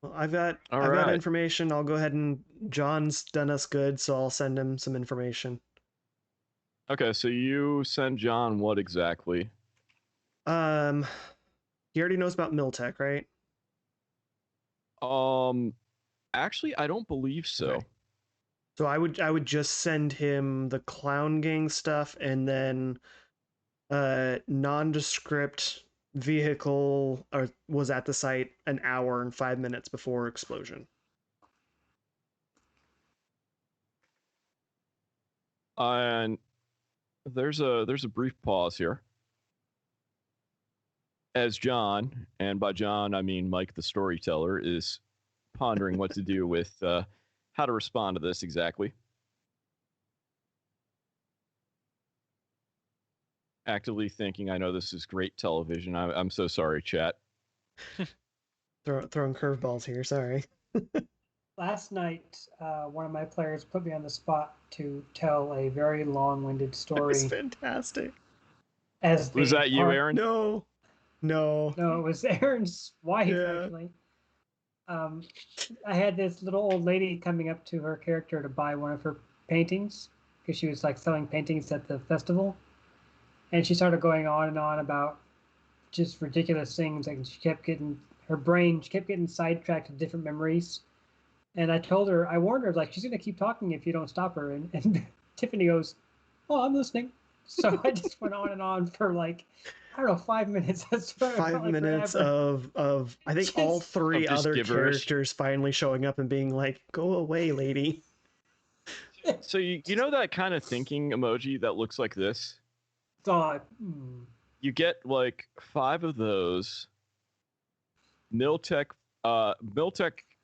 Well, I've got
right.
information. I'll go ahead and John's done us good, so I'll send him some information.
Okay, so you send John what exactly?
He already knows about Miltech, right?
Actually, I don't believe so.
Okay. So I would just send him the clown gang stuff and then nondescript vehicle was at the site an hour and 5 minutes before explosion.
And there's a brief pause here. As John, and by John I mean Mike the storyteller, is pondering what to do with how to respond to this exactly. Actively thinking, I know this is great television. I'm so sorry, chat.
Throwing curveballs here, sorry.
Last night, one of my players put me on the spot to tell a very long-winded story.
It's fantastic.
As
Was that you, Aaron?
No,
no, it was Aaron's wife,
Yeah.
actually. I had this little old lady coming up to her character to buy one of her paintings because she was like selling paintings at the festival, and she started going on and on about just ridiculous things. Like she kept getting sidetracked to different memories. And I told her, I warned her, like, she's going to keep talking if you don't stop her. And Tiffany goes, oh, I'm listening. So I just went on and on for like, I don't know, 5 minutes. That's
5 minutes of I think all three
just
other
gibberish.
characters finally showing up and being like, go away, lady.
So you know that kind of thinking emoji that looks like this? You get like 5 of those. Miltech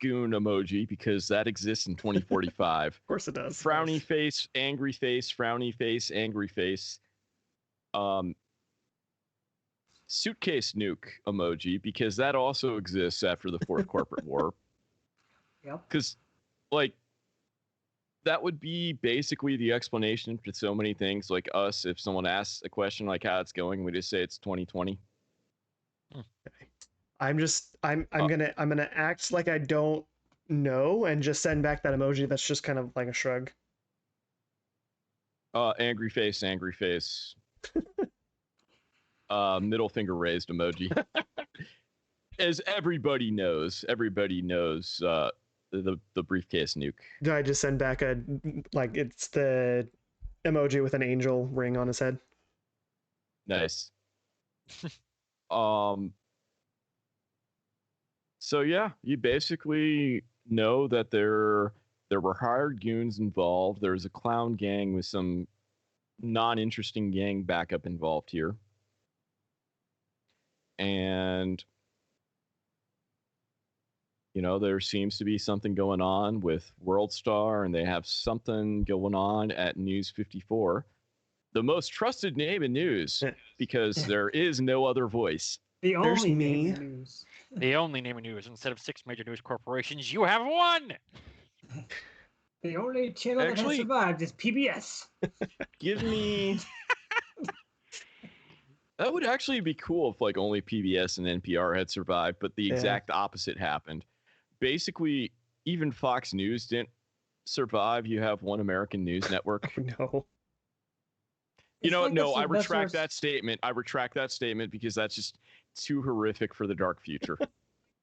goon emoji, because that exists in 2045.
Of course it does.
Frowny face, angry face, frowny face, angry face. Suitcase nuke emoji, because that also exists after the Fourth Corporate War.
Yep.
Because, like, that would be basically the explanation for so many things. Like us, if someone asks a question like how it's going, we just say it's 2020.
Okay. I'm gonna act like I don't know and just send back that emoji that's just kind of like a shrug.
Angry face, angry face. Middle finger raised emoji. As everybody knows the briefcase nuke.
Do I just send back it's the emoji with an angel ring on his head?
Nice. So yeah, you basically know that there were hired goons involved. There's a clown gang with some non-interesting gang backup involved here. And you know, there seems to be something going on with WorldStar, and they have something going on at News 54, the most trusted name in news, because there is no other voice.
The
There's
only
me.
name in news.
The only name of news. Instead of 6 major news corporations, you have one.
The only channel that has survived is PBS.
Give me. That would actually be cool if like only PBS and NPR had survived, but the exact opposite happened. Basically, even Fox News didn't survive. You have one American news network.
No.
You know, no, I retract that statement. I retract that statement because that's just too horrific for the dark future.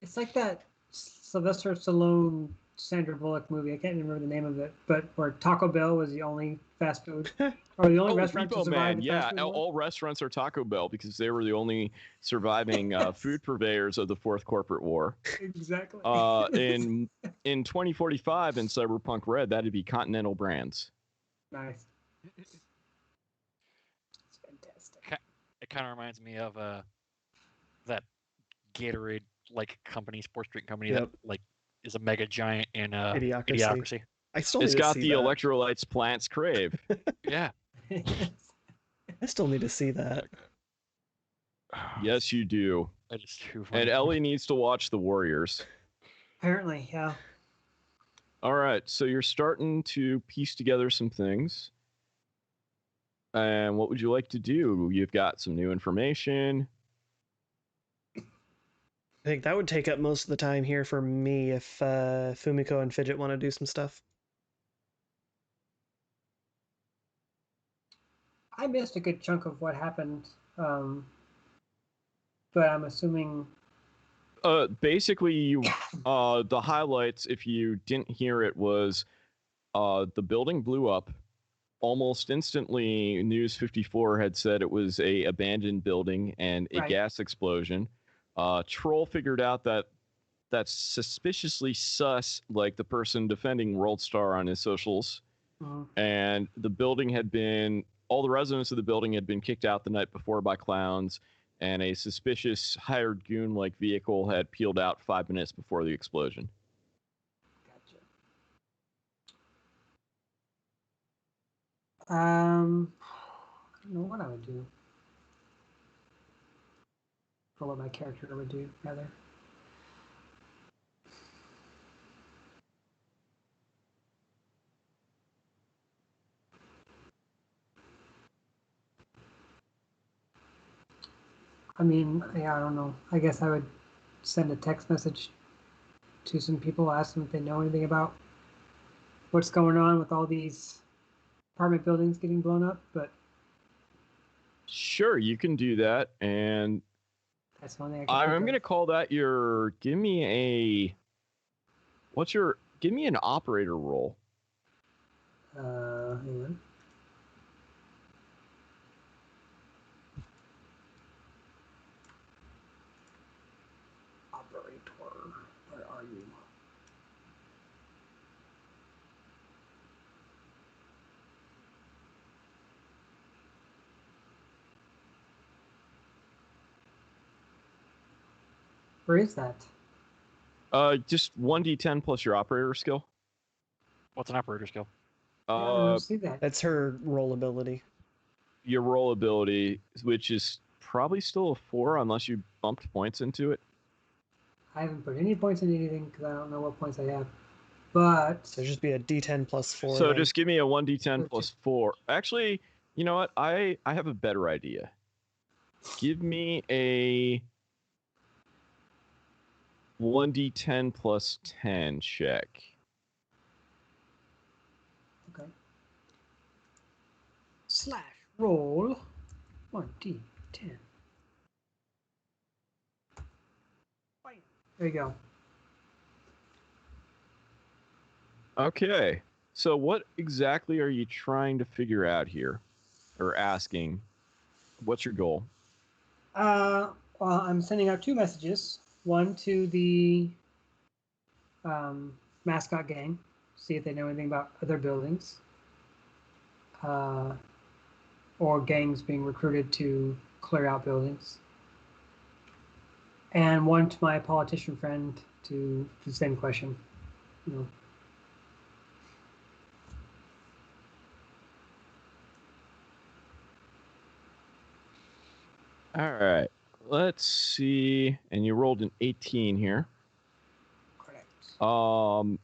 It's like that Sylvester Stallone, Sandra Bullock movie. I can't remember the name of it, but where Taco Bell was the only fast food, or the only restaurant to survive.
Man, yeah, all restaurants are Taco Bell because they were the only surviving food purveyors of the Fourth Corporate War.
Exactly.
In 2045 in Cyberpunk Red, that'd be Continental Brands.
Nice.
It kind of reminds me of that Gatorade-like company, sports drink company
Yep.
that like is a mega giant in
Idiocracy.
Idiocracy.
I still
It's
need to
got
see
the
that.
electrolytes plants crave.
Yeah.
I still need to see that.
Yes, you do.
That is too funny.
And Ellie needs to watch The Warriors.
Apparently, yeah.
All right, so you're starting to piece together some things. And what would you like to do? You've got some new information.
I think that would take up most of the time here for me if Fumiko and Fidget want to do some stuff.
I missed a good chunk of what happened, but I'm assuming.
Basically, you the highlights, if you didn't hear it, was the building blew up. Almost instantly, News 54 had said it was a abandoned building and a
Right.
gas explosion. Troll figured out that that's suspiciously sus, like the person defending World Star on his socials. And the building had been, all the residents of the building had been kicked out the night before by clowns, and a suspicious hired goon-like vehicle had peeled out 5 minutes before the explosion.
Gotcha. I don't know what I would do. Or what my character would do, rather. I mean, yeah, I don't know. I guess I would send a text message to some people, ask them if they know anything about what's going on with all these apartment buildings getting blown up, but
Sure, you can do that, and
that's the only thing I can
I'm going to call that your, give me an operator role.
Hang on. Operator, where are you? Where is that?
Just 1d10 plus your operator skill.
What's an operator skill?
Yeah, I don't see that.
That's her roll ability.
Your roll ability, which is probably still a 4 unless you bumped points into it.
I haven't put any points in anything because I don't know what points I have. But
So just be a D10 plus 4.
So
then.
just give me a 1d10 plus 4. Actually, you know what? I have a better idea. Give me a 1d10 plus 10 check.
okay. Slash roll 1d10. There you go.
Okay. So what exactly are you trying to figure out here? Or asking? What's your goal?
Well, I'm sending out 2 messages. One to the mascot gang, see if they know anything about other buildings, or gangs being recruited to clear out buildings. And one to my politician friend to the same question. You know,
All right. Let's see. And you rolled an 18 here.
correct.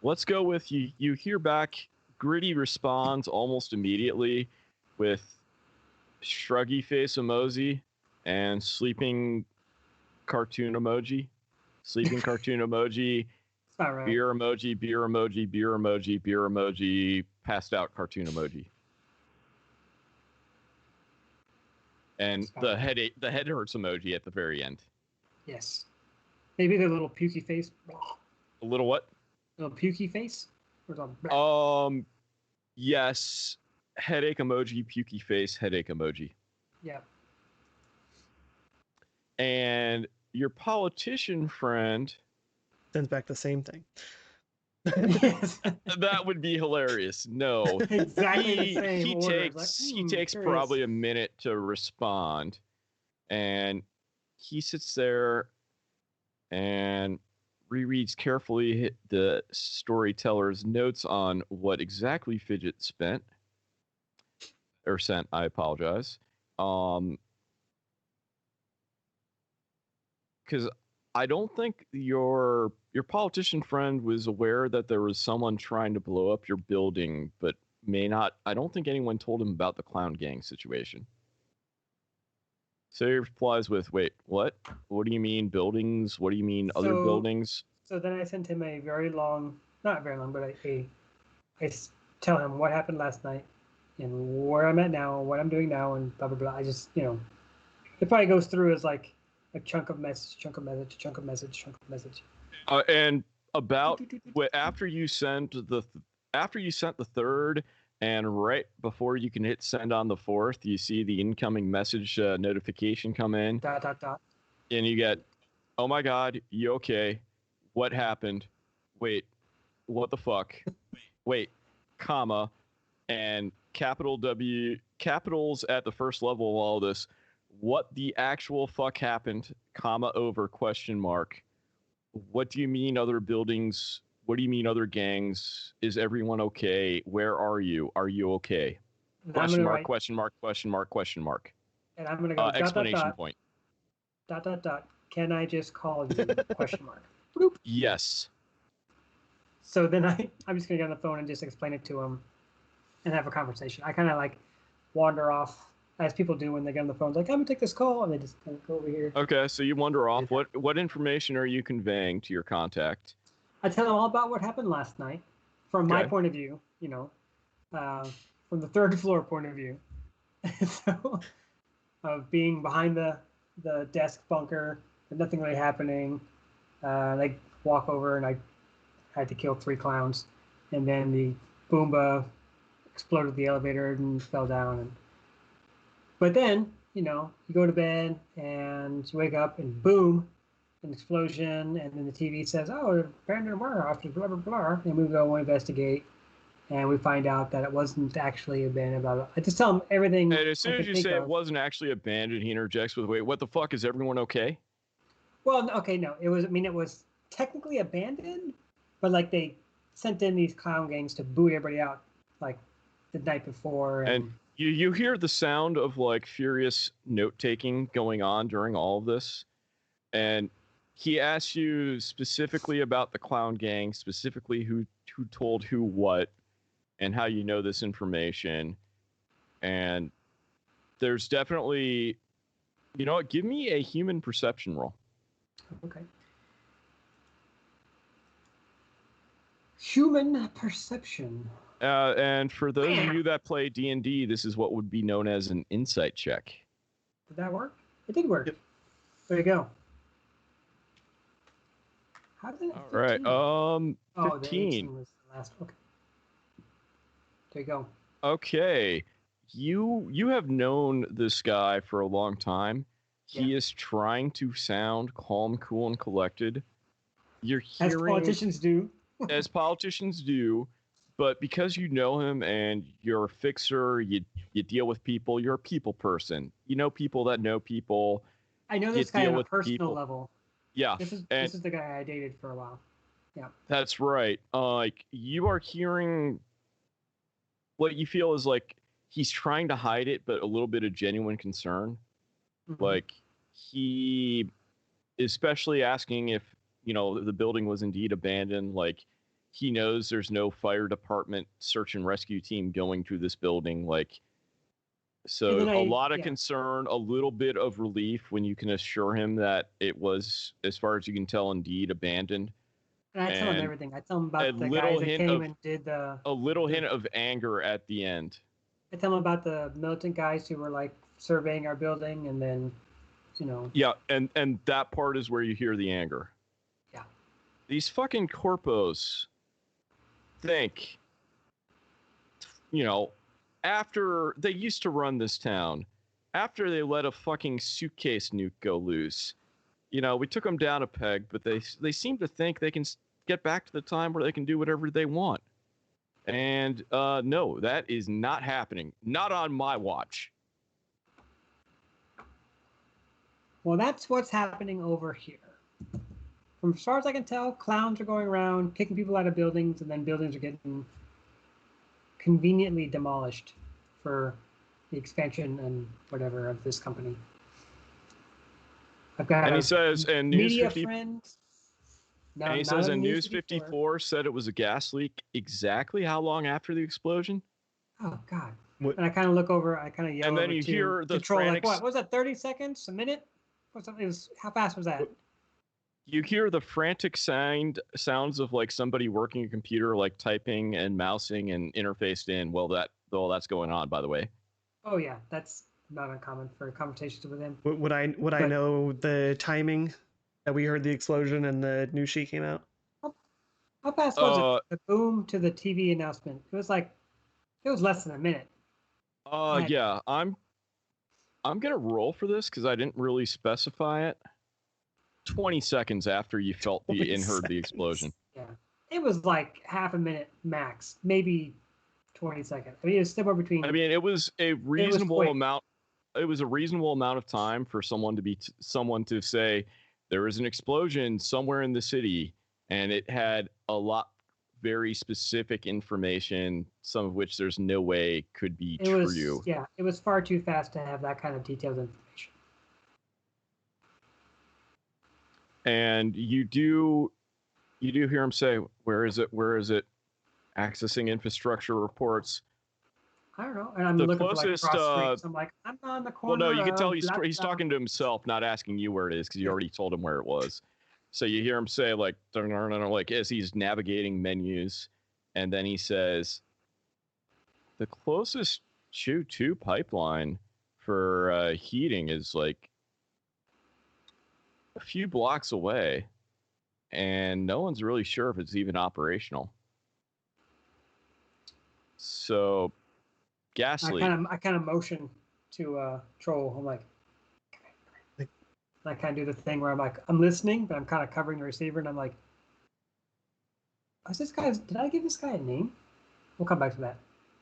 Let's go with you. You hear back. Gritty responds almost immediately with shruggy face emoji and sleeping cartoon emoji. Sleeping cartoon emoji.
It's not right.
Beer emoji. Beer emoji. Beer emoji. Beer emoji. Passed out cartoon emoji. And the head hurts emoji at the very end.
Yes. Maybe the little pukey face.
A little what?
Little pukey face. Or
Yes. Headache emoji, pukey face, headache emoji.
yeah.
And your politician friend
Sends back the same thing.
Yes.
That would be hilarious. No,
Exactly the same
he
order. It's
takes
like,
he takes
curious.
probably a minute to respond, and he sits there and rereads carefully the storyteller's notes on what exactly Fidget spent or sent. I apologize. Because I don't think your politician friend was aware that there was someone trying to blow up your building, but may not. I don't think anyone told him about the clown gang situation. So he replies with, "Wait, what? What do you mean buildings? What do you mean other buildings?"
So then I sent him a very long, not very long, but tell him what happened last night and where I'm at now, what I'm doing now, and blah blah blah. I just, it probably goes through as like a chunk of message, chunk of message, chunk of message, chunk of message.
And about after you sent the third, and right before you can hit send on the fourth, you see the incoming message notification come in. ... And you get, "Oh my God, you okay? What happened? Wait, what the fuck? Wait, comma, and capital W, capitals at the first level of all this. What the actual fuck happened? Comma over question mark. What do you mean other buildings? What do you mean other gangs? Is everyone okay? Where are you? Are you okay? Question mark, question mark, question mark, question mark."
And I'm gonna go
exclamation point. ...
Can I just call you? Question mark. Bloop.
Yes.
So then I'm just gonna get on the phone and just explain it to him and have a conversation. I kind of like wander off as people do when they get on the phone. Like, I'm gonna take this call, and they just kind of go over here.
Okay, so you wander off. What information are you conveying to your contact?
I tell them all about what happened last night, from my point of view. From the third floor point of view. So, of being behind the desk bunker, and nothing really happening. They walk over, and I had to kill 3 clowns, and then the Boomba exploded the elevator and fell down. But then, you go to bed and you wake up and boom, an explosion, and then the TV says, "Oh, abandoned warehouse," blah blah blah, and we go investigate, and we find out that it wasn't actually abandoned. Blah blah. I just tell them everything.
And as soon as you say it wasn't actually abandoned, he interjects with, "Wait, what the fuck? Is everyone okay?"
Well, okay, no, it was. I mean, it was technically abandoned, but like they sent in these clown gangs to boot everybody out, like the night before.
And you hear the sound of like furious note taking going on during all of this, and he asks you specifically about the clown gang, specifically who told who what, and how you know this information. And there's definitely, you know what? Give me a human perception roll.
Okay. Human perception.
And for those of you that play D&D, this is what would be known as an insight check.
Did that work? It did work. Yep. There you go. How did it?
All right. 15.
Was the last. Okay. There you go.
Okay. You have known this guy for a long time. He is trying to sound calm, cool, and collected. You're hearing,
as politicians do.
As politicians do, but because you know him and you're a fixer, you deal with people. You're a people person. You know people that know people.
I know this guy on a personal level.
Yeah.
This is the guy I dated for a while. Yeah.
That's right. Like you are hearing what you feel is like he's trying to hide it, but a little bit of genuine concern. Mm-hmm. Like he, especially asking if, the building was indeed abandoned. Like he knows there's no fire department search and rescue team going to this building. Like, so a lot of concern, a little bit of relief when you can assure him that it was, as far as you can tell, indeed abandoned.
And I tell him everything. I tell him about the guys that came and did the...
A little hint of anger at the end.
I tell him about the militant guys who were like surveying our building, and then,
Yeah, and that part is where you hear the anger.
Yeah.
These fucking corpos think, after they used to run this town, after they let a fucking suitcase nuke go loose, we took them down a peg, but they seem to think they can get back to the time where they can do whatever they want. And no, that is not happening. Not on my watch.
Well, that's what's happening over here. From as far as I can tell, clowns are going around kicking people out of buildings, and then buildings are getting conveniently demolished for the expansion and whatever of this company. I've got
And he says, and News
media
50,
friend. No,
and he
not
says,
on
and News 54 said it was a gas leak. Exactly how long after the explosion?
Oh God!
What-
And I kind of look over. I kind of yell.
And then
over
you
to
hear the
troll, like,
frantic-
what was that? 30 seconds? A minute? What's up? It was, how fast was that?
You hear the frantic sounds of like somebody working a computer, like typing and mousing and interfaced in. Well, that's going on, by the way.
Oh yeah, that's not uncommon for conversations with him.
Would I
But-
know the timing that we heard the explosion and the news sheet came out?
How fast was it? The boom to the TV announcement. It was less than a minute. Right.
Yeah, I'm gonna roll for this because I didn't really specify it. 20 seconds after you felt
20
and heard the
seconds.
explosion.
Yeah, it was like half a minute max, maybe 20 seconds. I mean, it was somewhere between.
I mean, it was a reasonable
quick.
amount. It was a reasonable amount of time for someone to say there was an explosion somewhere in the city, and it had a lot very specific information, some of which there's no way could be
it
true.
was, yeah, it was far too fast to have that kind of detailed information.
And you do hear him say, where is it accessing infrastructure reports.
I don't know, and I'm
The
looking
closest,
for like cross streets. I'm like, I'm on the corner.
Well, no, you can tell
of
he's
blah,
he's
blah.
talking to himself, not asking you where it is, because you already told him where it was. So you hear him say like as he's navigating menus, and then he says, the closest Chew-2 pipeline for heating is like a few blocks away, and no one's really sure if it's even operational. So, gas leak.
I kind of motion to Troll. I'm like, and I kind of do the thing where I'm like, I'm listening, but I'm kind of covering the receiver, and I'm like, did I give this guy a name? We'll come back to that.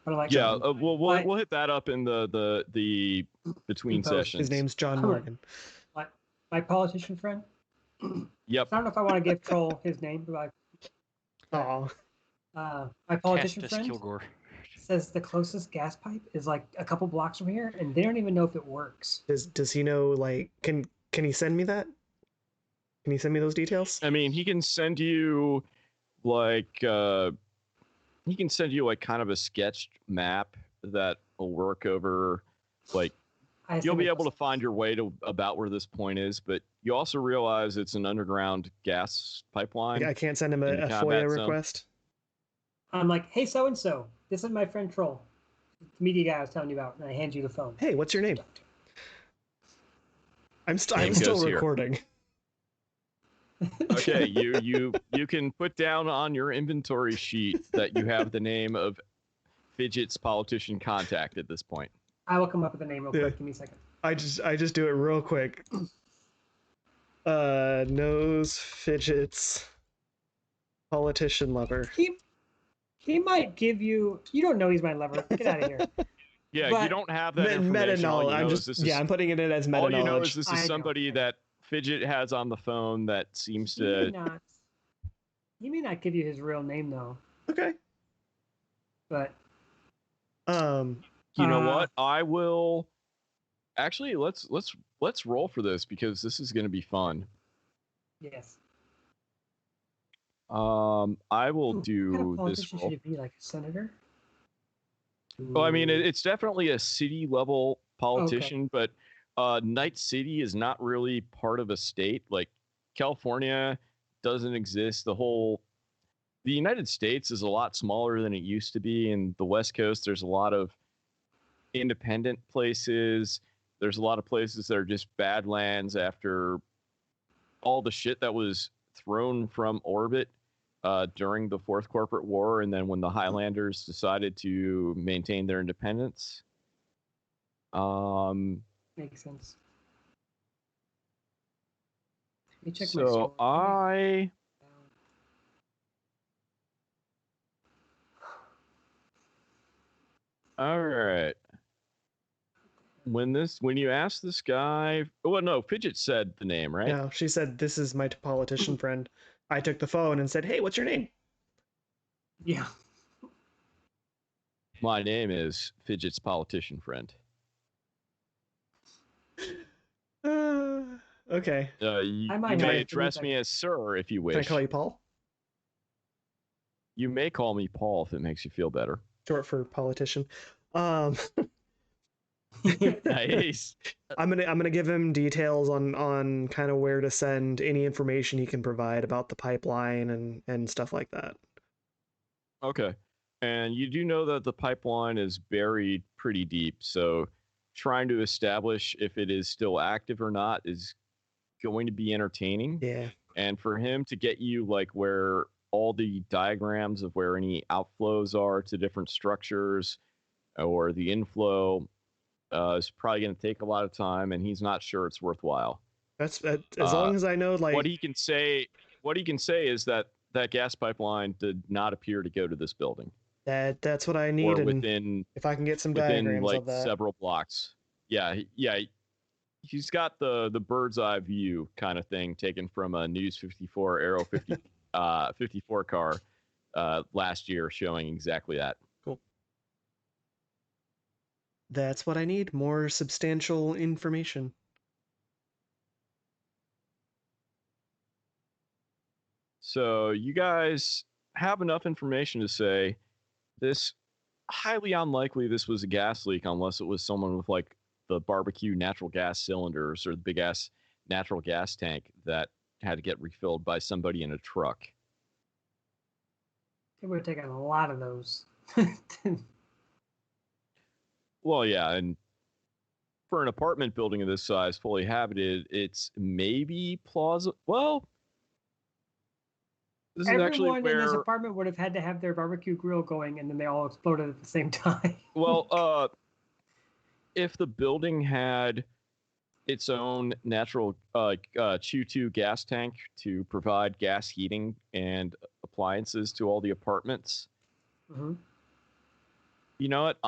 But I'm like,
Yeah, we'll hit that up in the between sessions.
His name's John Morgan.
My politician friend.
Yep.
I don't know if I want to give Troll his name, but like,
Oh,
my politician
Castus
friend
Kilgore.
says the closest gas pipe is like a couple blocks from here, and they don't even know if it works.
does he know? Like, can he send me that? Can he send me those details?
I mean, he can send you like kind of a sketched map that will work over like you'll be able to find your way to about where this point is, but you also realize it's an underground gas pipeline.
I can't send him
in
a
the combat
FOIA
zone.
request.
I'm like, hey, so and so, this is my friend Troll, the media guy I was telling you about, and I hand you the phone.
Hey, what's your name? I'm
Same
still
goes here.
recording.
Okay, you can put down on your inventory sheet that you have the name of Fidget's politician contact at this point.
I will come up with a name real
Yeah.
quick. Give me a second.
I just do it real quick. Knows Fidget's politician lover.
He might give you. You don't know he's my lover. Get out of here.
Yeah,
But
you don't have that
Meta
information. All you
knowledge.
know
I'm putting it in as meta
all you know
knowledge.
is this
I
is
know.
somebody that Fidget has on the phone that seems
He may
to.
not. He may not give you his real name though.
Okay.
But
You know what? I will. Actually, let's roll for this because this is going to be fun.
yes.
I will
What kind
do
of
this
politician
roll.
should it be? Like a senator?
Well, I mean, it's definitely a city level politician, but Night City is not really part of a state. Like California doesn't exist. The United States is a lot smaller than it used to be. In the West Coast, there's a lot of independent places. There's a lot of places that are just badlands after all the shit that was thrown from orbit during the Fourth Corporate War, and then when the Highlanders decided to maintain their independence.
Makes sense. Let me check my
So
score.
All right. When you ask this guy, well, no, Fidget said the name, right?
No, she said, "This is my politician friend." I took the phone and said, "Hey, what's your name?"
Yeah.
My name is Fidget's politician friend.
Okay.
You
might
may
have to
address
leave
me as sir if you
Can I
wish.
call you Paul?
You may call me Paul if it makes you feel better.
Short for politician.
Nice.
I'm gonna give him details on kind of where to send any information he can provide about the pipeline and stuff like that.
Okay. And you do know that the pipeline is buried pretty deep, so trying to establish if it is still active or not is going to be entertaining.
Yeah.
And for him to get you like where all the diagrams of where any outflows are to different structures or the inflow is probably going to take a lot of time, and he's not sure it's worthwhile.
That's as long as I know, like
what he can say is that that gas pipeline did not appear to go to this building
that's what I need,
or
and
within
if I can get some
within
diagrams
like
of that.
several blocks. Yeah, he's got the bird's eye view kind of thing taken from a News 54 Aero 50 54 car last year, showing exactly that.
Cool. That's what I need, more substantial information.
So you guys have enough information to say this highly unlikely this was a gas leak unless it was someone with like the barbecue natural gas cylinders or the big ass natural gas tank that had to get refilled by somebody in a truck.
It would have taken a lot of those.
Well, yeah, and for an apartment building of this size, fully habited, it's maybe plausible. Well, this is actually
Everyone in this
where,
apartment would have had to have their barbecue grill going, and then they all exploded at the same time.
well, if the building had its own natural Chew-2 gas tank to provide gas heating and appliances to all the apartments.
Mm-hmm.
You know what?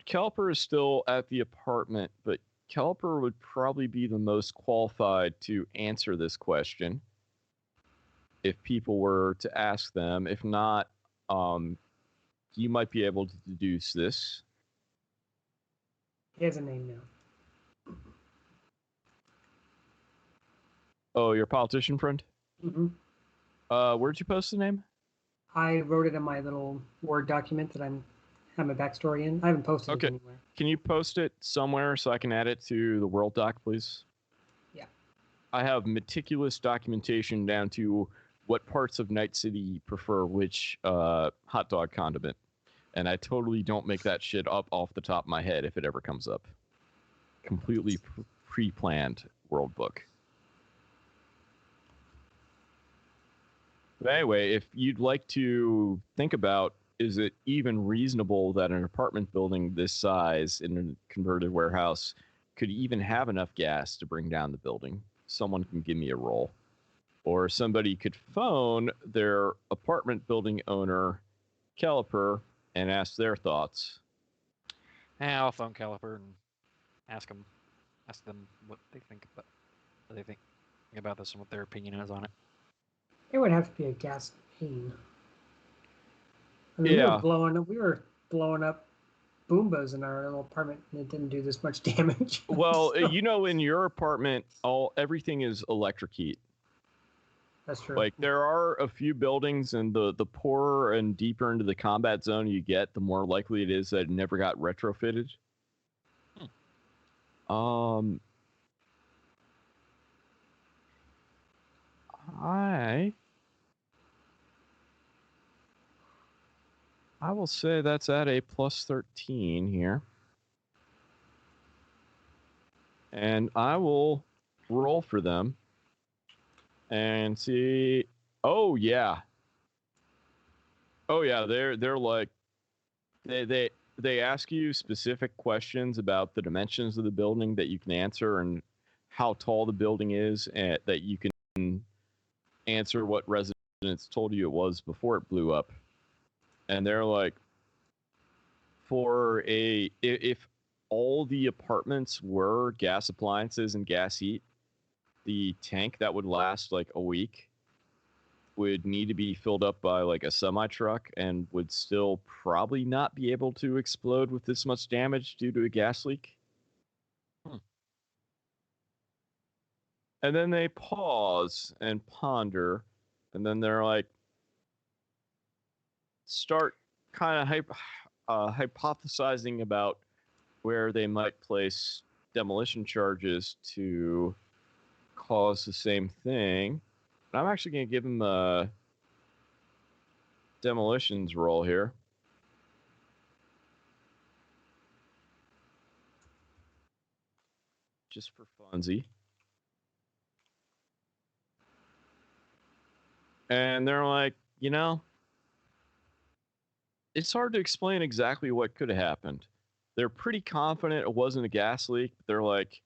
Kelper is still at the apartment, but Kelper would probably be the most qualified to answer this question if people were to ask them. If not, you might be able to deduce this.
He has a name now.
Oh, your politician friend?
Mm-hmm.
Where'd you post the name?
I wrote it in my little Word document that have my backstory in. I haven't posted it anywhere.
Can you post it somewhere so I can add it to the World Doc, please?
Yeah.
I have meticulous documentation down to what parts of Night City prefer which hot dog condiment. And I totally don't make that shit up off the top of my head if it ever comes up. Completely pre-planned world book. But anyway, if you'd like to think about, is it even reasonable that an apartment building this size in a converted warehouse could even have enough gas to bring down the building? Someone can give me a roll. Or somebody could phone their apartment building owner, Caliper, and ask their thoughts.
I'll phone Caliper and ask them what they think about this and what their opinion is on it.
It would have to be a gas main. I mean,
Yeah.
we were blowing up Boombas in our little apartment, and it didn't do this much damage.
Well,
So,
in your apartment, everything is electric heat.
that's true.
Like there are a few buildings, and the poorer and deeper into the combat zone you get, the more likely it is that it never got retrofitted. I will say that's at a plus 13 here. And I will roll for them and see. Oh yeah. They're like they ask you specific questions about the dimensions of the building that you can answer and how tall the building is, and that you can answer what residents it's told you it was before it blew up. And they're like, if all the apartments were gas appliances and gas heat, the tank that would last like a week would need to be filled up by like a semi truck and would still probably not be able to explode with this much damage due to a gas leak. And then they pause and ponder, and then they're like, start kind of hypothesizing about where they might place demolition charges to cause the same thing. And I'm actually going to give him a demolitions roll here. Just for funsy. And they're like, it's hard to explain exactly what could have happened. They're pretty confident it wasn't a gas leak, but they're like,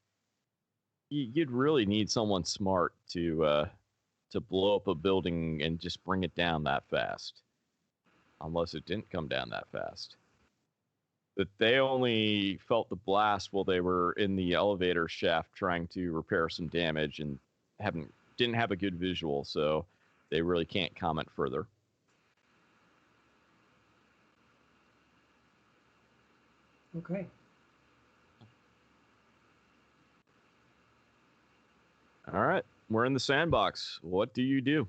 you'd really need someone smart to blow up a building and just bring it down that fast, unless it didn't come down that fast. But they only felt the blast while they were in the elevator shaft trying to repair some damage and didn't have a good visual, so they really can't comment further.
Okay.
All right, we're in the sandbox. What do you do?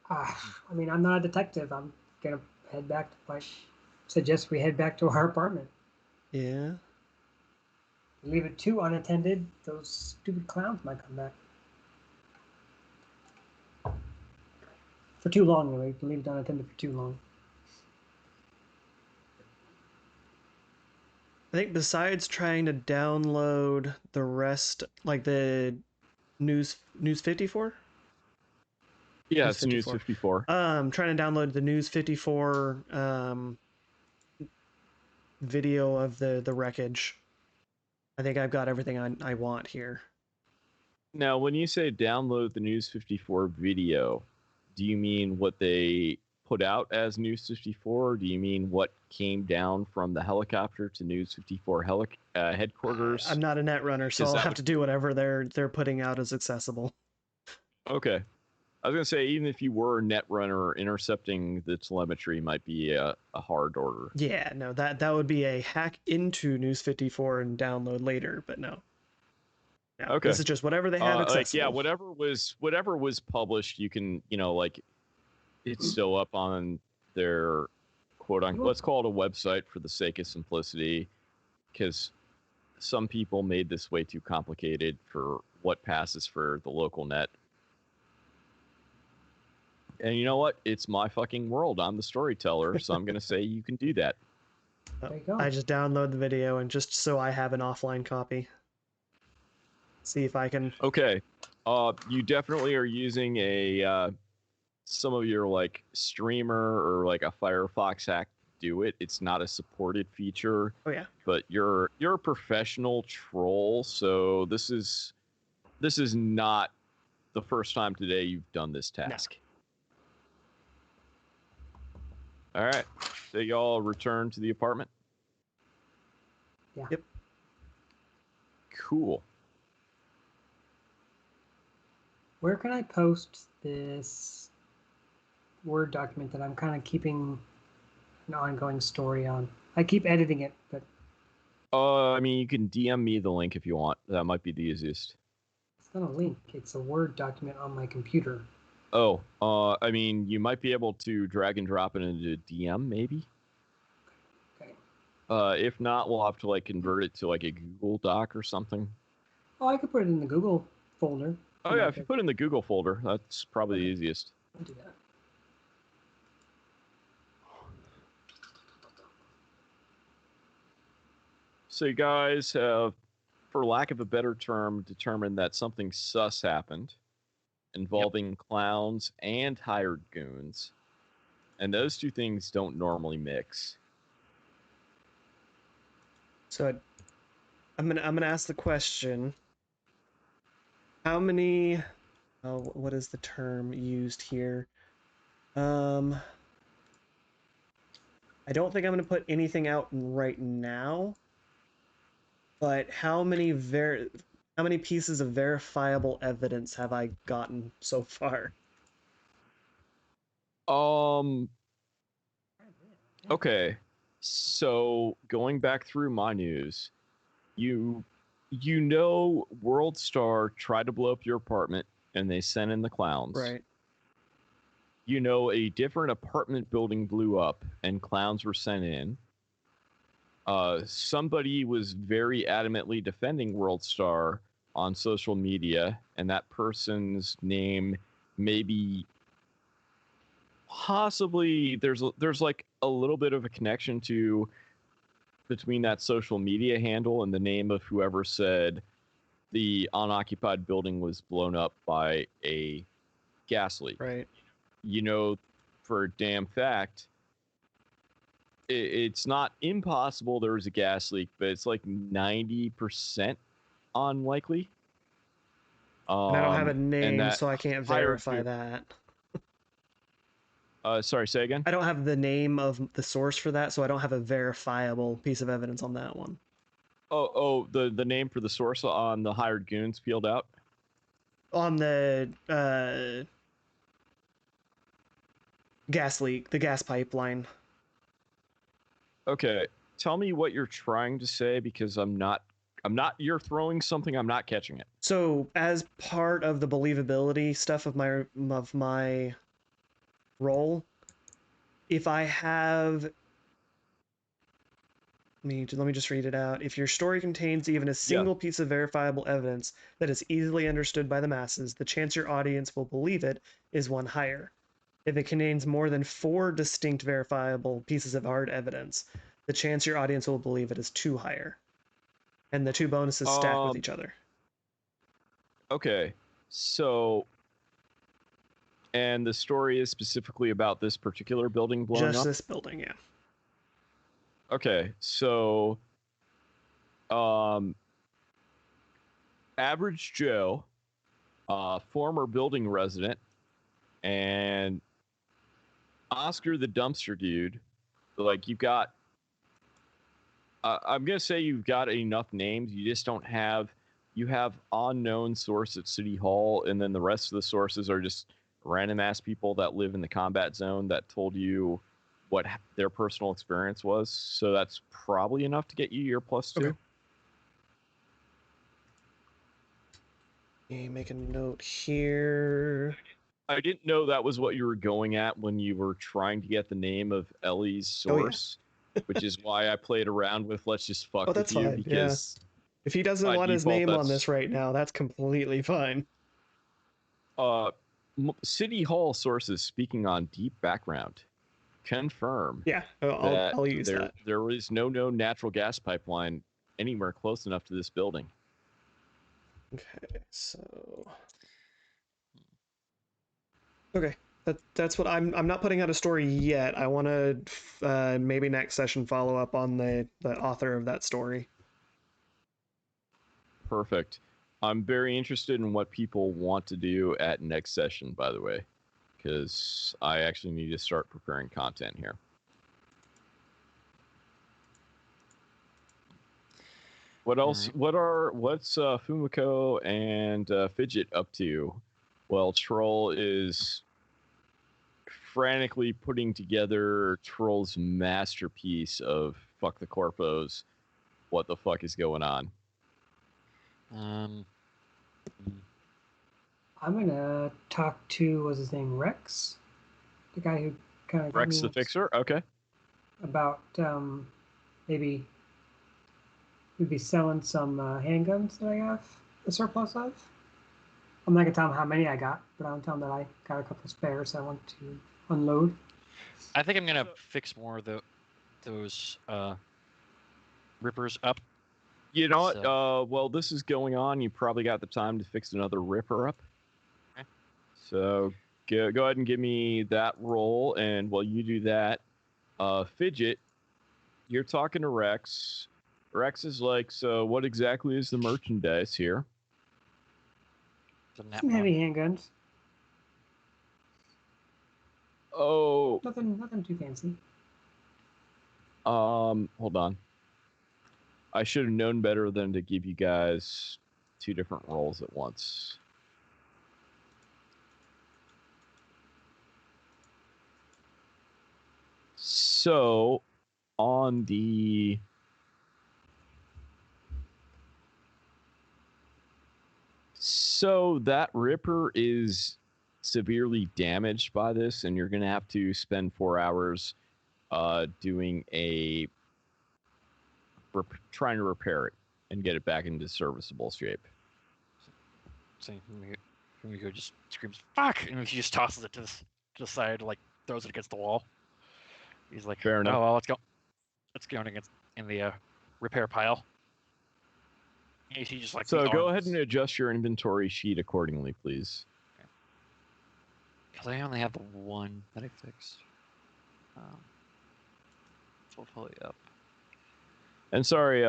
I mean, I'm not a detective. I'm gonna head back. Suggest we head back to our apartment.
Yeah.
Leave it too unattended, those stupid clowns might come back. For too long, anyway. You can leave it unattended for too long.
I think besides trying to download the rest, like the News 54?
Yeah, it's News 54.
Trying to download the News 54 video of the wreckage. I think I've got everything I want here.
Now, when you say download the News 54 video, do you mean what they put out as News 54, or do you mean what came down from the helicopter to News 54 headquarters?
I'm not a net runner, so I'll have to do whatever they're putting out as accessible.
Okay. I was going to say, even if you were a net runner, intercepting the telemetry might be a hard order.
Yeah, no, that would be a hack into News 54 and download later, but no.
Okay.
This is just whatever they have accessible.
whatever was published, you can, it's still up on their quote unquote, let's call it a website for the sake of simplicity, because some people made this way too complicated for what passes for the local net. And you know what? It's my fucking world. I'm the storyteller, so I'm going to say you can do that.
There you go.
I just download the video and just so I have an offline copy. See if I can.
Okay. You definitely are using some of your like streamer or like a Firefox hack to do it. It's not a supported feature.
Oh yeah.
But you're a professional troll, so this is not the first time today you've done this task. No. All right. So y'all return to the apartment?
Yeah.
Yep.
Cool.
Where can I post this Word document that I'm kind of keeping an ongoing story on? I keep editing it, but...
I mean, you can DM me the link if you want. That might be the easiest.
It's not a link. It's a Word document on my computer.
Oh, I mean, you might be able to drag and drop it into DM, maybe?
Okay.
If not, we'll have to, like, convert it to, like, a Google Doc or something.
Oh, I could put it in the Google folder.
Oh, yeah, if you put it in the Google folder, that's probably the easiest.
I'll do that.
So you guys have, for lack of a better term, determined that something sus happened involving clowns and hired goons. And those two things don't normally mix.
So I'm gonna ask the question: how many Oh, what is the term used here? I don't think I'm going to put anything out right now, but how many pieces of verifiable evidence have I gotten so far?
Um. Okay. So going back through my news, you know WorldStar tried to blow up your apartment and they sent in the clowns.
Right.
You know a different apartment building blew up and clowns were sent in. Somebody was very adamantly defending WorldStar on social media, and that person's name maybe possibly there's like a little bit of a connection to between that social media handle and the name of whoever said the unoccupied building was blown up by a gas leak.
Right.
You know, for a damn fact, it's not impossible there was a gas leak, but it's like 90% unlikely.
And I don't have a
And
name,
that
so I can't
hired
verify that.
sorry, say again.
I don't have the name of the source for that, so I don't have a verifiable piece of evidence on that one.
The name for the source on the hired goons peeled out.
On the gas leak, the gas pipeline.
Okay, tell me what you're trying to say because I'm not. You're throwing something. I'm not catching it.
So, as part of the believability stuff of my role, if I have let me just read it out. If your story contains even a single piece of verifiable evidence that is easily understood by the masses, the chance your audience will believe it is one higher. If it contains more than 4 distinct verifiable pieces of hard evidence, the chance your audience will believe it is 2 higher. And the 2 bonuses stack with each other.
Okay, so, and the story is specifically about this particular building blowing up?
Just this building, yeah.
Okay, so, Average Joe, former building resident, and Oscar the dumpster dude, like you've got, I'm gonna say you've got enough names. You just don't have. You have unknown source at City Hall, and then the rest of the sources are just random ass people that live in the combat zone that told you what their personal experience was. So that's probably enough to get you your +2.
Okay. Okay, make a note here.
I didn't know that was what you were going at when you were trying to get the name of Ellie's source, which is why I played around with let's just fuck with
that's
you
fine,
because
if he doesn't
by
want his
default,
name on
that's-
this right now, that's completely fine.
City Hall sources speaking on deep background confirm
Yeah, I'll use that.
There is no known natural gas pipeline anywhere close enough to this building.
Okay, so okay, that's what I'm not putting out a story yet. I want to maybe next session follow up on the author of that story.
Perfect. I'm very interested in what people want to do at next session, by the way, because I actually need to start preparing content here. What else?
Right.
What's Fumiko and Fidget up to? Well, Troll is frantically putting together Troll's masterpiece of fuck the corpos. What the fuck is going on?
I'm gonna talk to what's his name, Rex, the guy who kind of
Rex the Fixer. Okay.
About maybe selling some handguns that I have a surplus of. I'm not gonna tell him how many I got, but I'll tell him that I got a couple spares I want to unload.
I think I'm gonna fix more of those rippers up.
You know what? Well, this is going on. You probably got the time to fix another Ripper up.
Okay.
So go ahead and give me that roll. And while you do that, Fidget, you're talking to Rex. Rex is like, so what exactly is the merchandise here?
It's a nat
Some
one.
heavy handguns.
Oh,
Nothing too fancy.
hold on. I should have known better than to give you guys 2 different roles at once. So, on the that Ripper is severely damaged by this, and you're gonna have to spend 4 hours doing trying to repair it and get it back into serviceable shape.
So Fumiko just screams "fuck" and he just tosses it to the side, like throws it against the wall. He's like,
Fair enough.
"Oh well, let's go against in the repair pile." And he just like
So go ahead and adjust your inventory sheet accordingly, please.
because I only have the one that I fixed. So I'll pull it up.
And sorry,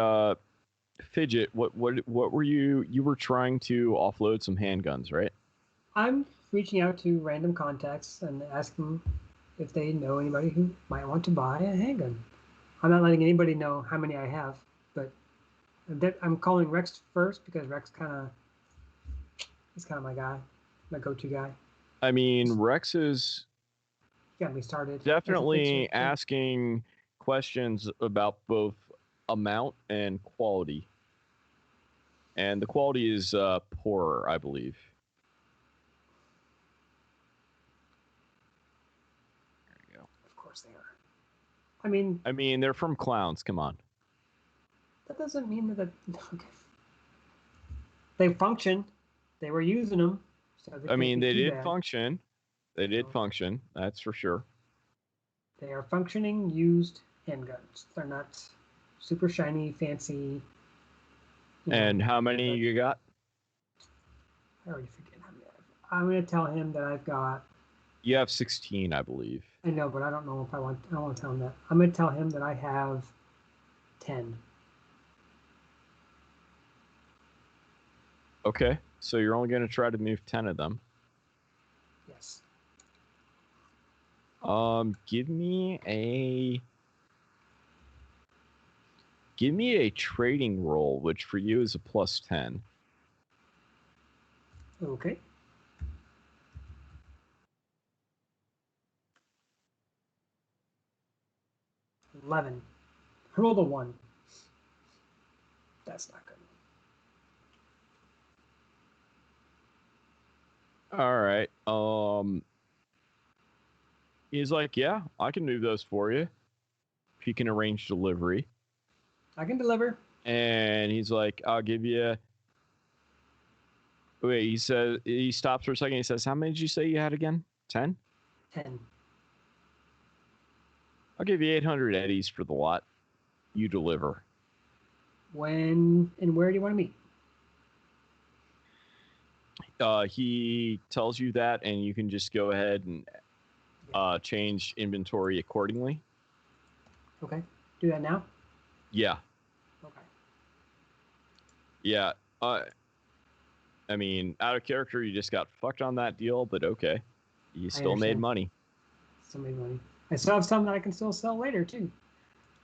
Fidget, what were you were trying to offload some handguns, right?
I'm reaching out to random contacts and asking if they know anybody who might want to buy a handgun. I'm not letting anybody know how many I have, but I'm calling Rex first because Rex he's kind of my guy, my go-to guy.
I mean, Rex is
Got me started.
definitely asking questions about both amount and quality. And the quality is poorer, I believe.
There you go.
Of course they are.
I mean, they're from clowns. Come on.
That doesn't mean that okay. They function. They were using them. So
I mean, they did
bad.
function. They did function. That's for sure.
They are functioning used handguns. They're not super shiny, fancy.
And how many you got?
I already forget how many. I'm going to tell him that I've got.
You have 16, I believe.
I know, but I don't know if I want. I don't want to tell him that. I'm going to tell him that I have 10.
Okay, so you're only going to try to move 10 of them.
Yes.
Give me a trading roll, which for you is a +10.
Okay. $11. I rolled a 1. That's not good.
All right. He's like, yeah, I can move those for you. If you can arrange delivery.
I can deliver.
And he's like, I'll give you. Wait, he says, he stops for a second. He says, how many did you say you had again? 10?
10.
I'll give you 800 eddies for the lot. You deliver.
When and where do you want to meet?
He tells you that, and you can just go ahead and change inventory accordingly.
Okay. Do that now?
Yeah.
Okay.
Yeah. I mean, out of character, you just got fucked on that deal, but okay. You still made money.
Still made money. I still have some that I can still sell later, too.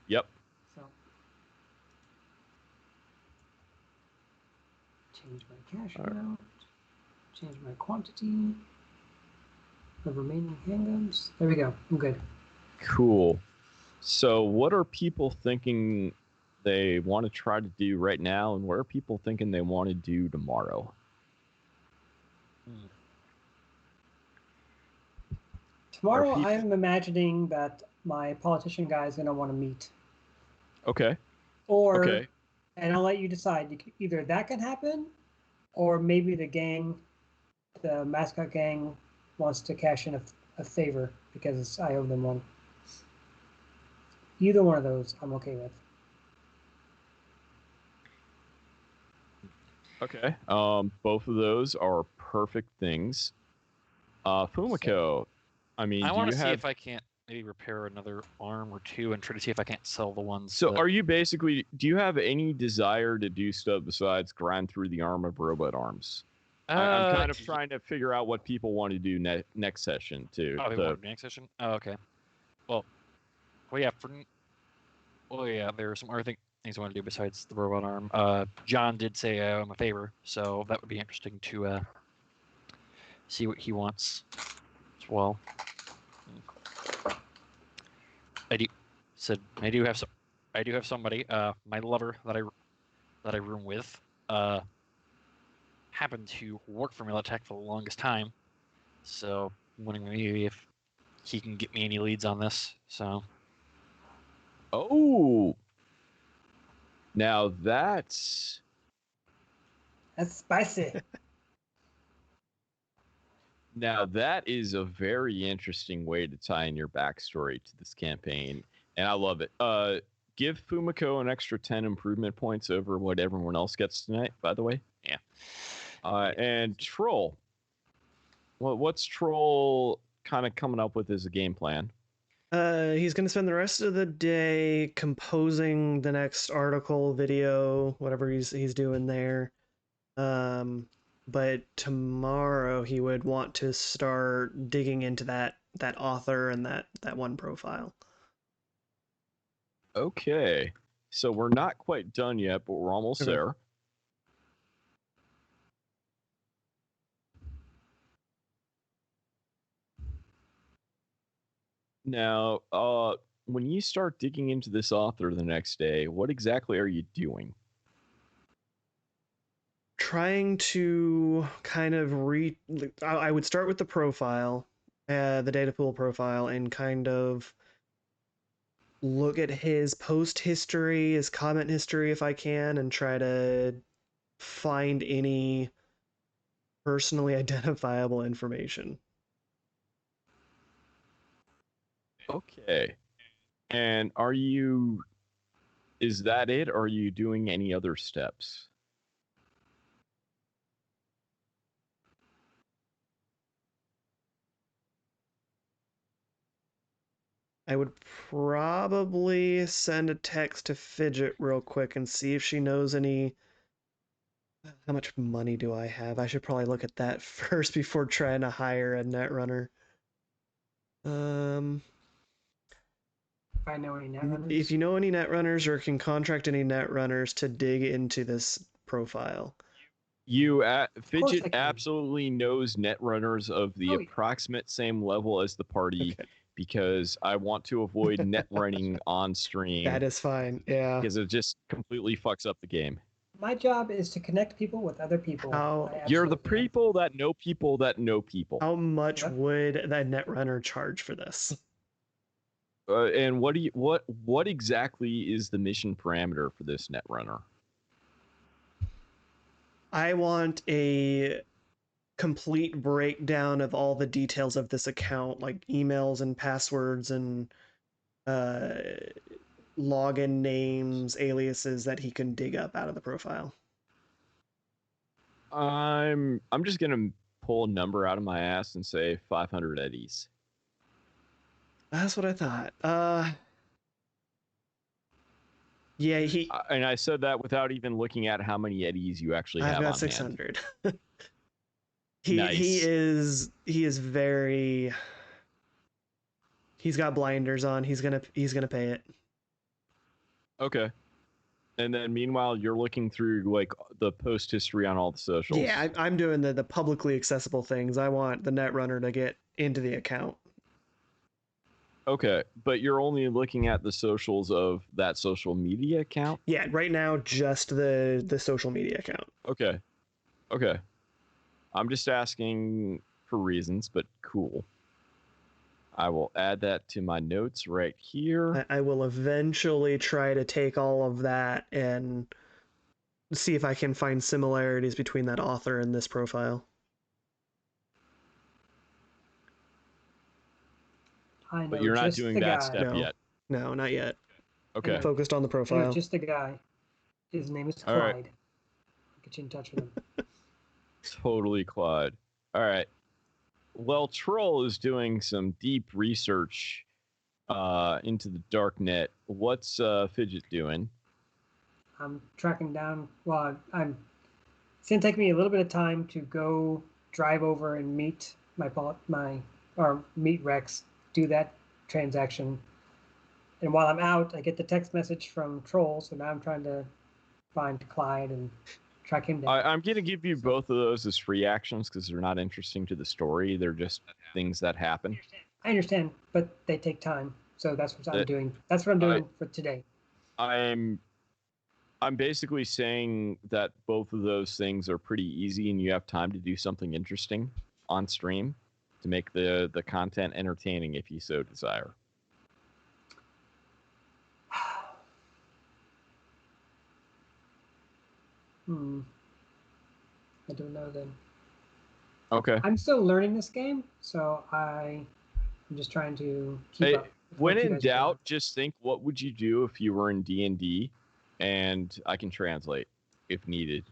Yep.
So. Change my cash amount. Change my quantity of remaining handguns. There we go. I'm good.
Cool. So what are people thinking they want to try to do right now, and what are people thinking they want to do tomorrow?
Tomorrow, I'm imagining that my politician guy is going to want to meet.
Okay.
Or,
okay.
And I'll let you decide. Either that can happen, or maybe the mascot gang, wants to cash in a favor because I owe them one. Either one of those, I'm okay with.
Okay. Both of those are perfect things. Fumiko, I mean,
I want to see if I can't maybe repair another arm or two and try to see if I can't sell the ones.
So are you basically, do you have any desire to do stuff besides grind through the arm of robot arms? I'm kind of trying to figure out what people want to do next session too.
Oh, they want next session? Oh, okay. Well, yeah. There are some other things I want to do besides the robot arm. John did say I'm a favor, so that would be interesting to see what he wants as well. I do have somebody. My lover that I room with. Happened to work for Militech for the longest time, so I'm wondering maybe if he can get me any leads on this. So.
Oh. Now that's
spicy.
Now that is a very interesting way to tie in your backstory to this campaign, and I love it. Give Fumiko an extra 10 improvement points over what everyone else gets tonight, by the way.
Yeah.
And Troll. What's Troll kind of coming up with as a game plan?
He's going to spend the rest of the day composing the next article, video, whatever he's doing there. But tomorrow he would want to start digging into that author and that one profile.
Okay. So we're not quite done yet, but we're almost there. Now, when you start digging into this author the next day, what exactly are you doing?
Trying to kind of I would start with the profile, the data pool profile, and kind of look at his post history, his comment history if I can, and try to find any personally identifiable information.
Okay. And is that it? Or are you doing any other steps?
I would probably send a text to Fidget real quick and see if she knows any. How much money do I have? I should probably look at that first before trying to hire a netrunner.
If I know any netrunners.
If you know any netrunners or can contract any netrunners to dig into this profile.
Fidget absolutely knows netrunners of the approximate same level as the party. Okay. Because I want to avoid net running on stream.
That is fine, yeah.
Because it just completely fucks up the game.
My job is to connect people with other people.
You're the people that know people that know people.
How much would that netrunner charge for this?
And what exactly is the mission parameter for this netrunner?
I want a complete breakdown of all the details of this account, like emails and passwords and login names, aliases that he can dig up out of the profile.
I'm just gonna pull a number out of my ass and say 500 eddies.
That's what I thought. Yeah,
and I said that without even looking at how many eddies you actually have.
I've got 600. Nice. He is very. He's got blinders on. He's gonna pay it.
Okay. And then meanwhile, you're looking through like the post history on all the socials.
Yeah, I'm doing the publicly accessible things. I want the netrunner to get into the account.
Okay, but you're only looking at the socials of that social media account?
Yeah, right now just the social media account.
Okay. Okay. I'm just asking for reasons, but cool. I will add that to my notes right here.
I will eventually try to take all of that and see if I can find similarities between that author and this profile.
But you're not doing that step yet.
No, not yet.
Okay.
I'm focused on the profile.
Just the guy. His name is Clyde. Right. I'll get you in touch with him.
Totally Clyde. All right. Well, Troll is doing some deep research into the dark net. What's Fidget doing?
I'm tracking down. Well, I'm It's gonna take me a little bit of time to go drive over and meet or meet Rex, do that transaction. And while I'm out, I get the text message from Troll, so now I'm trying to find Clyde and track him down.
I'm going to give you both of those as free actions because they're not interesting to the story. They're just things that happen.
I understand, but they take time, so that's what I'm
That-
doing. That's what I'm doing for today.
I'm basically saying that both of those things are pretty easy and you have time to do something interesting on stream to make the content entertaining if you so desire.
I don't know then.
Okay.
I'm still learning this game, so I'm just trying to keep up. with
When
what you
in
guys are doing.
doubt, just think, what would you do if you were in D&D? And I can translate if needed.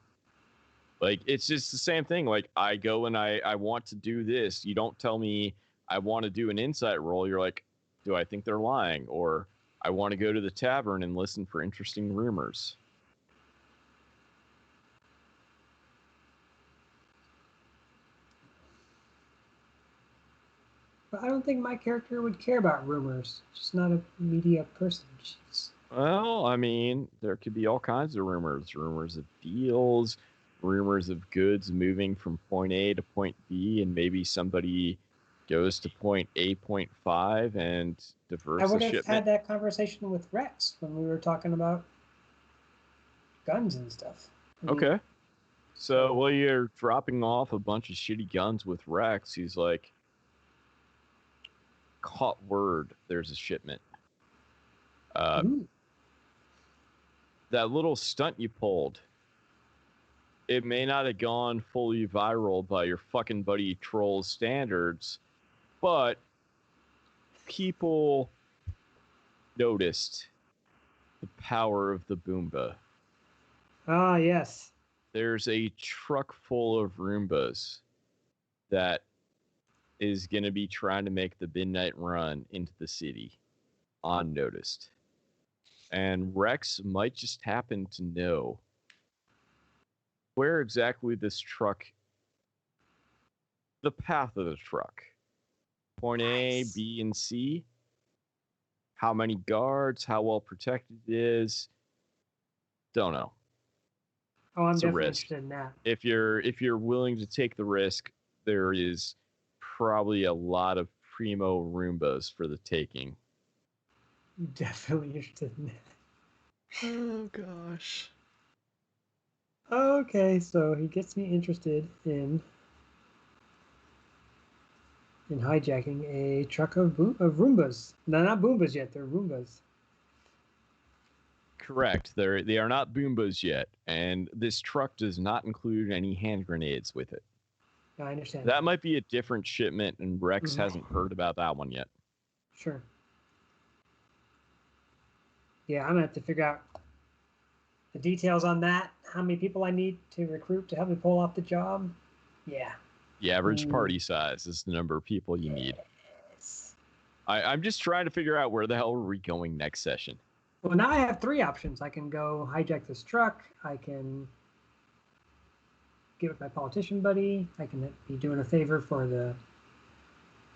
Like, it's just the same thing. Like, I go and I want to do this. You don't tell me I want to do an insight roll. You're like, do I think they're lying? Or I want to go to the tavern and listen for interesting rumors.
But I don't think my character would care about rumors. She's not a media person. She's
Well, I mean, there could be all kinds of rumors. Rumors of deals, rumors of goods moving from point A to point B, and maybe somebody goes to point A, point 5, and
I
diverts the
would have had
shipment.
that conversation with Rex when we were talking about guns and stuff. I mean,
Okay. So while you're dropping off a bunch of shitty guns with Rex, he's like, caught word there's a shipment.
ooh,
That little stunt you pulled, it may not have gone fully viral by your fucking buddy Troll's standards, but people noticed the power of the Boomba.
ah, yes.
There's a truck full of Roombas that is going to be trying to make the midnight run into the city unnoticed. And Rex might just happen to know where exactly this truck, the path of the truck, point A,
Nice.
B, and C, how many guards, how well protected it is, don't know.
Oh, I'm
It's a
definitely
risk.
interested in that.
If you're willing to take the risk, there is probably a lot of primo Roombas for the taking.
I'm definitely interested in that.
Oh gosh.
Okay, so he gets me interested in hijacking a truck of Roombas. No, not Boombas yet. They're Roombas.
Correct. They are not Boombas yet, and this truck does not include any hand grenades with it.
I understand.
That might be a different shipment, and Rex
Mhm.
hasn't heard about that one yet.
Sure. Yeah, I'm gonna have to figure out the details on that. How many people I need to recruit to help me pull off the job? Yeah.
The average
Ooh.
party size is the number of people you need.
Yes.
I'm just trying to figure out where the hell are we going next session.
Well, now I have 3 options. I can go hijack this truck. I can get with my politician buddy. I can be doing a favor for the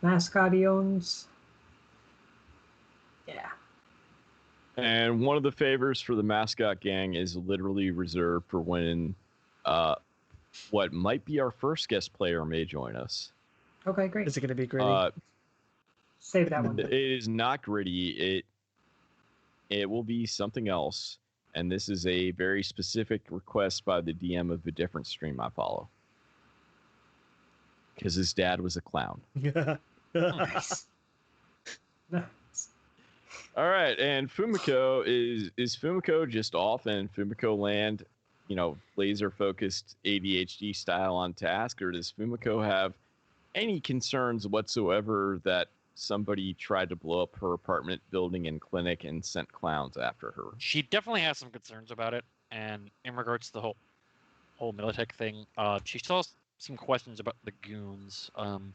mascot he owns. Yeah.
And one of the favors for the mascot gang is literally reserved for when what might be our first guest player may join us.
Okay, great.
Is it going to be gritty?
Save that one.
It is not gritty. It will be something else. And this is a very specific request by the DM of a different stream I follow. Because his dad was a clown.
Nice. Nice.
All right, and Fumiko is Fumiko just off in Fumiko land, laser focused ADHD style on task, or does Fumiko have any concerns whatsoever that somebody tried to blow up her apartment building and clinic and sent clowns after her?
She definitely has some concerns about it, and in regards to the whole Militech thing, she still has some questions about the goons. In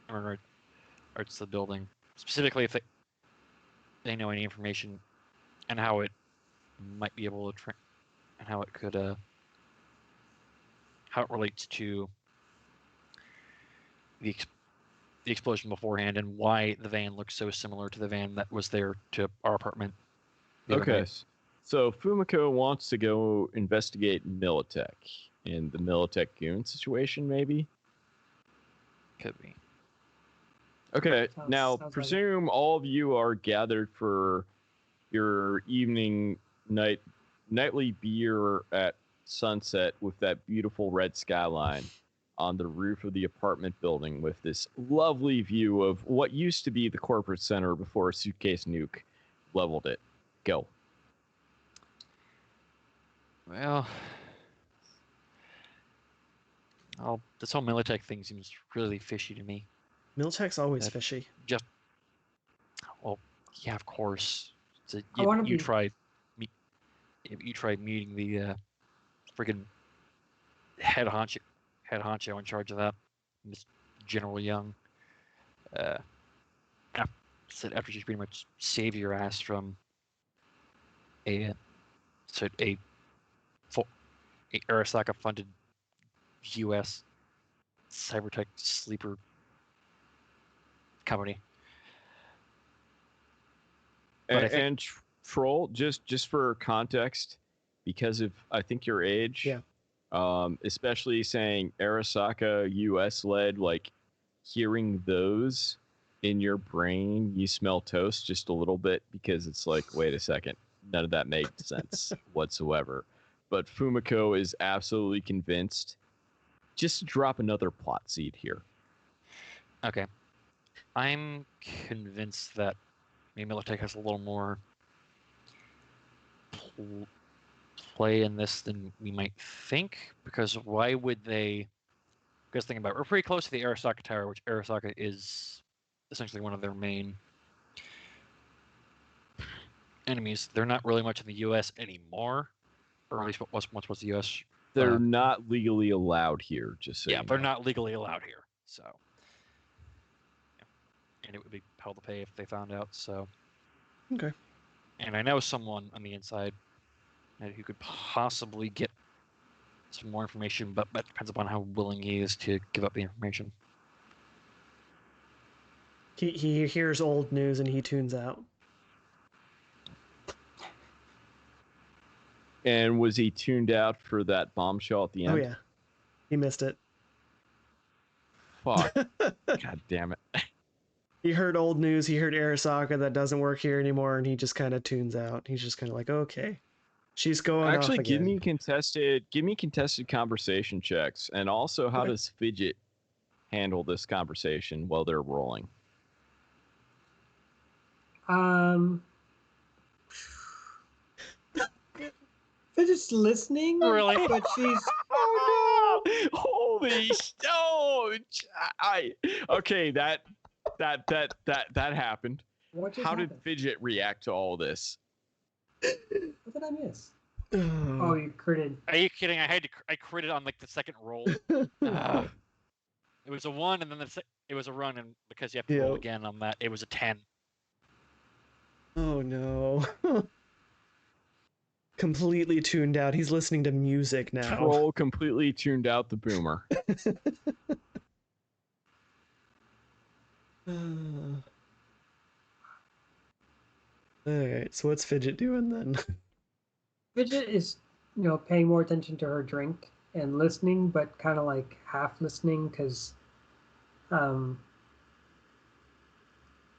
regards to the building, specifically if they know any information and how it might be able to and how it could how it relates to the explosion beforehand and why the van looks so similar to the van that was there to our apartment. The other
Okay.
night.
So Fumiko wants to go investigate Militech in the Militech goon situation, maybe?
Could be.
Okay. Now,
sounds like it.
presume all of you are gathered for your nightly beer at sunset with that beautiful red skyline on the roof of the apartment building with this lovely view of what used to be the corporate center before a suitcase nuke leveled it. Go.
Well, this whole Militech thing seems really fishy to me.
Miltech's always
That-
fishy.
Just, well, yeah, of course. So
I
you,
wanna
you
be-
tried meeting the freaking head honcho in charge of that, Miss General Young. After she pretty much saved your ass from a Arasaka funded U.S. cybertech sleeper company. But I think-
And Troll, just for context, because of I think your age,
Yeah.
Especially saying Arasaka US led, like hearing those in your brain, you smell toast just a little bit because it's like, wait a second, none of that made sense whatsoever. But Fumiko is absolutely convinced. Just to drop another plot seed here.
Okay. I'm convinced that maybe Militech has a little more play in this than we might think, because why would they? Because think about it, we're pretty close to the Arasaka Tower, which Arasaka is essentially one of their main enemies. They're not really much in the U.S. anymore, or at least what once was the U.S.
They're not legally allowed here, just so
Yeah,
you
they're
know.
not legally allowed here, so. Yeah. And it would be hell to pay if they found out, so.
Okay.
And I know someone on the inside who could possibly get some more information, but that depends upon how willing he is to give up the information.
He hears old news and he tunes out.
And was he tuned out for that bombshell at the end?
Oh yeah, he missed it.
Fuck. God damn it.
He heard old news. He heard Arasaka that doesn't work here anymore, and he just kind of tunes out. He's just kind of like, okay, she's going
Actually,
off
give
again.
me contested conversation checks, and also how
Okay.
does Fidget handle this conversation while they're rolling?
They're just listening.
Really?
But she's
Oh no! Holy stones! Okay, that happened.
what just
How
happened?
did Fidget react to all this?
What did I miss? Oh, you critted.
Are you kidding? I critted on like the second roll. Ugh. It was a 1, and then it was a run, and because you have to roll
Yep.
again on that, it was a 10.
Oh no. Completely tuned out. He's listening to music now.
Troll completely tuned out the boomer.
Alright, so what's Fidget doing then?
Fidget is, paying more attention to her drink and listening, but kind of like half listening because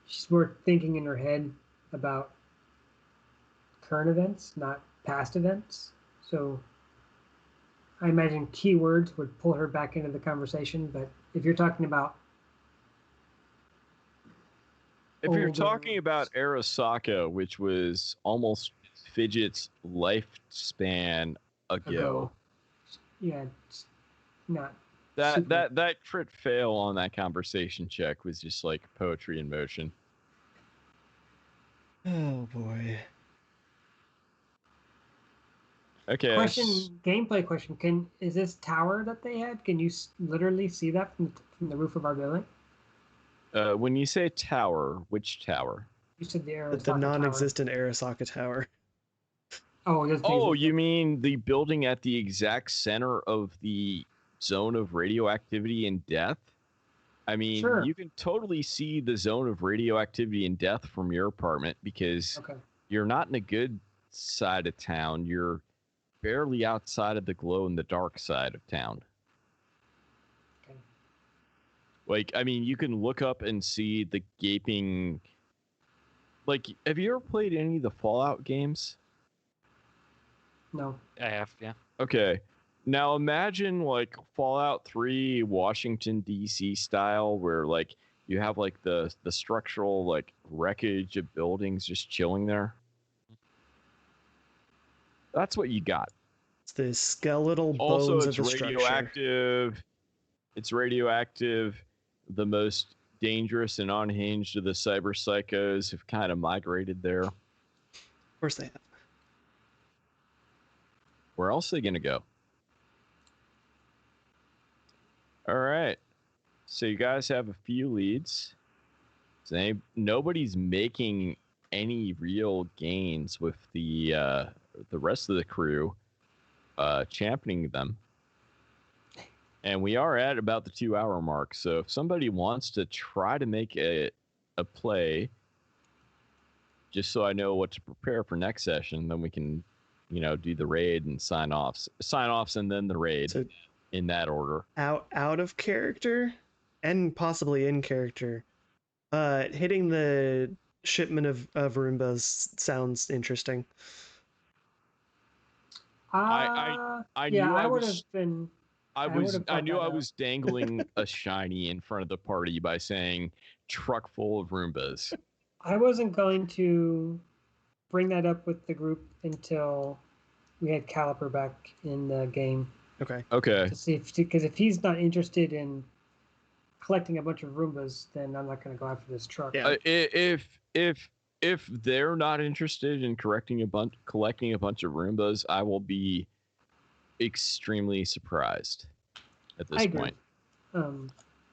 she's more thinking in her head about current events, not past events. So I imagine keywords would pull her back into the conversation, but if you're talking about
If you're
older-
talking about Arasaka, which was almost Fidget's lifespan ago,
yeah, it's not
that
super-
that crit fail on that conversation check was just like poetry in motion.
Oh boy.
Okay.
gameplay question. Is this tower that they had? Can you literally see that from the roof of our building?
When you say tower, which tower?
You said the
The
Arasaka Tower.
non-existent Arasaka Tower.
Oh, it doesn't
Oh,
exist.
you mean the building at the exact center of the zone of radioactivity and death. I mean,
Sure.
you can totally see the zone of radioactivity and death from your apartment because
Okay.
you're not in a good side of town. You're barely outside of the glow in the dark side of town.
Okay.
Like, I mean, you can look up and see the gaping. Like, have you ever played any of the Fallout games?
No.
I have, yeah.
Okay. Now imagine like Fallout 3 Washington DC style where like you have like the structural like wreckage of buildings just chilling there. That's what you got.
It's the skeletal
Also
bones of
it's
the structure.
radioactive. It's radioactive. The most dangerous and unhinged of the cyber psychos have kind of migrated there.
Of course they have.
Where else are they gonna go? All right. So you guys have a few leads. So nobody's making any real gains with the rest of the crew championing them. And we are at about the 2-hour mark. So if somebody wants to try to make a play, just so I know what to prepare for next session, then we can, do the raid and sign offs, and then the raid. So, in that order.
Out of character and possibly in character. Hitting the shipment of Roombas sounds interesting.
I
yeah,
knew
I would have been.
I knew I was dangling a shiny in front of the party by saying truck full of Roombas.
I wasn't going to bring that up with the group until we had Caliper back in the game.
Okay.
To
see because if he's not interested in collecting a bunch of Roombas, then I'm not going to go after this truck.
Yeah.
If they're not interested in collecting a bunch of Roombas, I will be extremely surprised at this point.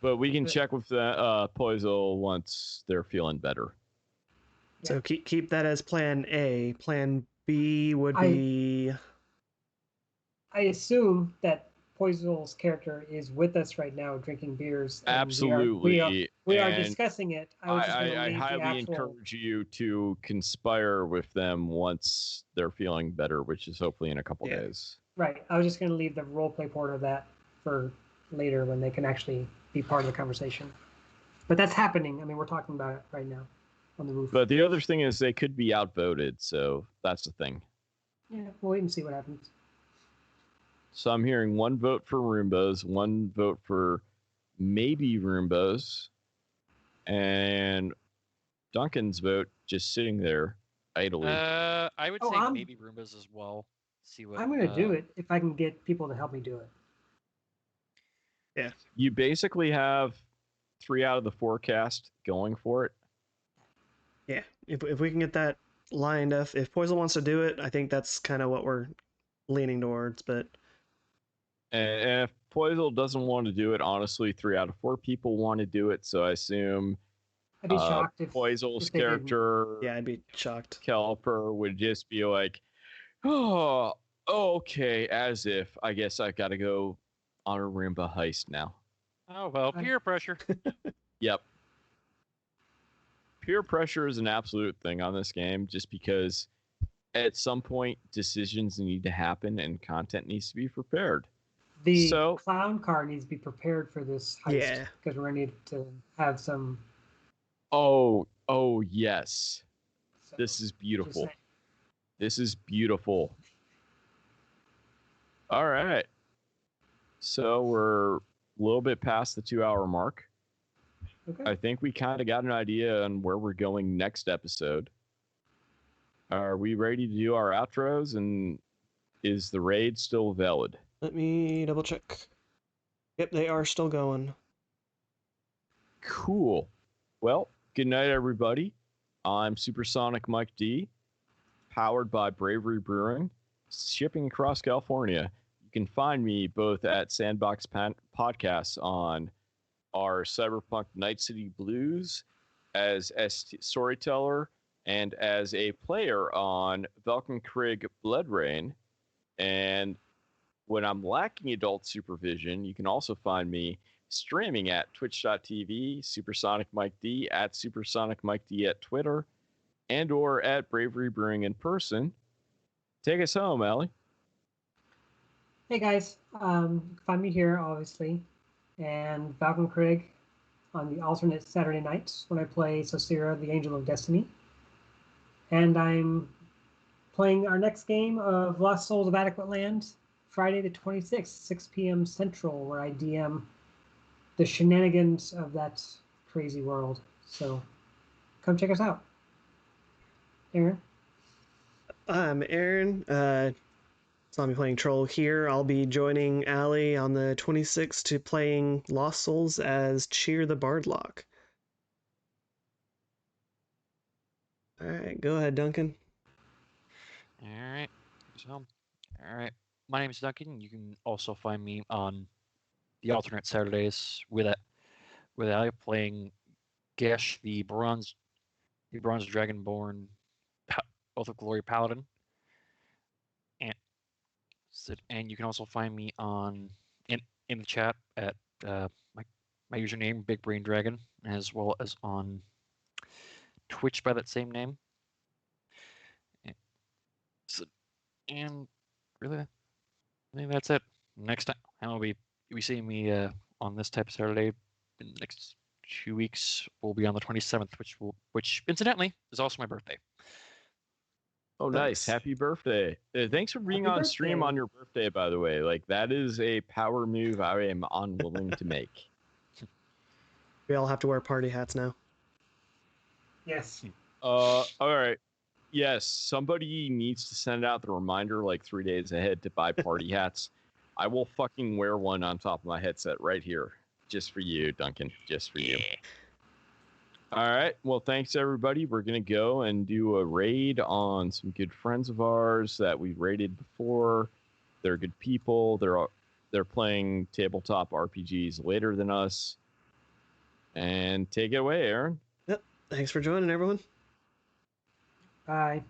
But we can check with Poiso once they're feeling better.
So keep that as plan A. Plan B would be.
I assume that Poiso's character is with us right now, drinking beers.
Absolutely,
we are discussing it.
I highly encourage you to conspire with them once they're feeling better, which is hopefully in a couple days.
Right. I was just going to leave the roleplay part of that for later when they can actually be part of the conversation. But that's happening. I mean, we're talking about it right now on the roof.
But the other thing is they could be outvoted, so that's the thing.
Yeah, we'll wait and see what happens.
So I'm hearing 1 vote for Roombas, 1 vote for maybe Roombas, and Duncan's vote just sitting there idly.
I would say maybe Roombas as well. See what
I'm going to do it if I can get people to help me do it.
Yeah.
You basically have 3 out of the 4 cast going for it.
Yeah. If we can get that lined up, if Poison wants to do it, I think that's kind of what we're leaning towards, but.
And if Poisel doesn't want to do it, honestly, 3 out of 4 people want to do it. So I assume
I'd be shocked if
Poisel's character,
I'd be shocked.
Caliper would just be like, oh, okay, as if I guess I got to go on a Roomba heist now.
Oh well, peer pressure.
Yep. Peer pressure is an absolute thing on this game, just because at some point decisions need to happen and content needs to be prepared.
The clown car needs to be prepared for this heist because we're going to need to have some.
Oh yes. So, this is beautiful. This is beautiful. All right. So we're a little bit past the 2-hour mark. Okay. I think we kind of got an idea on where we're going next episode. Are we ready to do our outros? And is the raid still valid?
Let me double check. Yep, they are still going.
Cool. Well, good night, everybody. I'm Supersonic Mike D, powered by Bravery Brewing, shipping across California. You can find me both at Sandbox Podcasts on our Cyberpunk Night City Blues as storyteller and as a player on Valkyrie Blood Rain. And When I'm lacking adult supervision, you can also find me streaming at twitch.tv, Supersonic Mike D, at Supersonic Mike D at Twitter, and or at Bravery Brewing in person. Take us home, Ellie.
Hey guys, you can find me here obviously, and Falcon Craig on the alternate Saturday nights when I play Sosira, the Angel of Destiny. And I'm playing our next game of Lost Souls of Adequate Land, Friday the 26th, 6 p.m. Central, where I DM the shenanigans of that crazy world. So come check us out. Aaron?
I'm Aaron. Saw me playing Troll here. I'll be joining Allie on the 26th to playing Lost Souls as Cheer the Bardlock. All right, go ahead, Duncan.
All right. So, all right. My name is Duncan. You can also find me on the alternate Saturdays with Ali playing Gesh, the bronze dragonborn, Oath of Glory paladin, and and you can also find me in the chat at my username Big Brain Dragon, as well as on Twitch by that same name. And really, I think that's it. Next time I'll be seeing me on this type of Saturday in the next 2 weeks. Will be on the 27th, which incidentally is also my birthday.
Oh, nice. Happy birthday. Thanks for being
Happy
on stream
birthday.
on your birthday, by the way. Like, that is a power move I am unwilling to make.
We all have to wear party hats now.
Yes.
All right. Yes, somebody needs to send out the reminder like 3 days ahead to buy party hats. I will fucking wear one on top of my headset right here. Just for you, Duncan. Just for you. All right. Well, thanks, everybody. We're going to go and do a raid on some good friends of ours that we raided before. They're good people. They're playing tabletop RPGs later than us. And take it away, Aaron.
Yep. Thanks for joining, everyone.
Bye.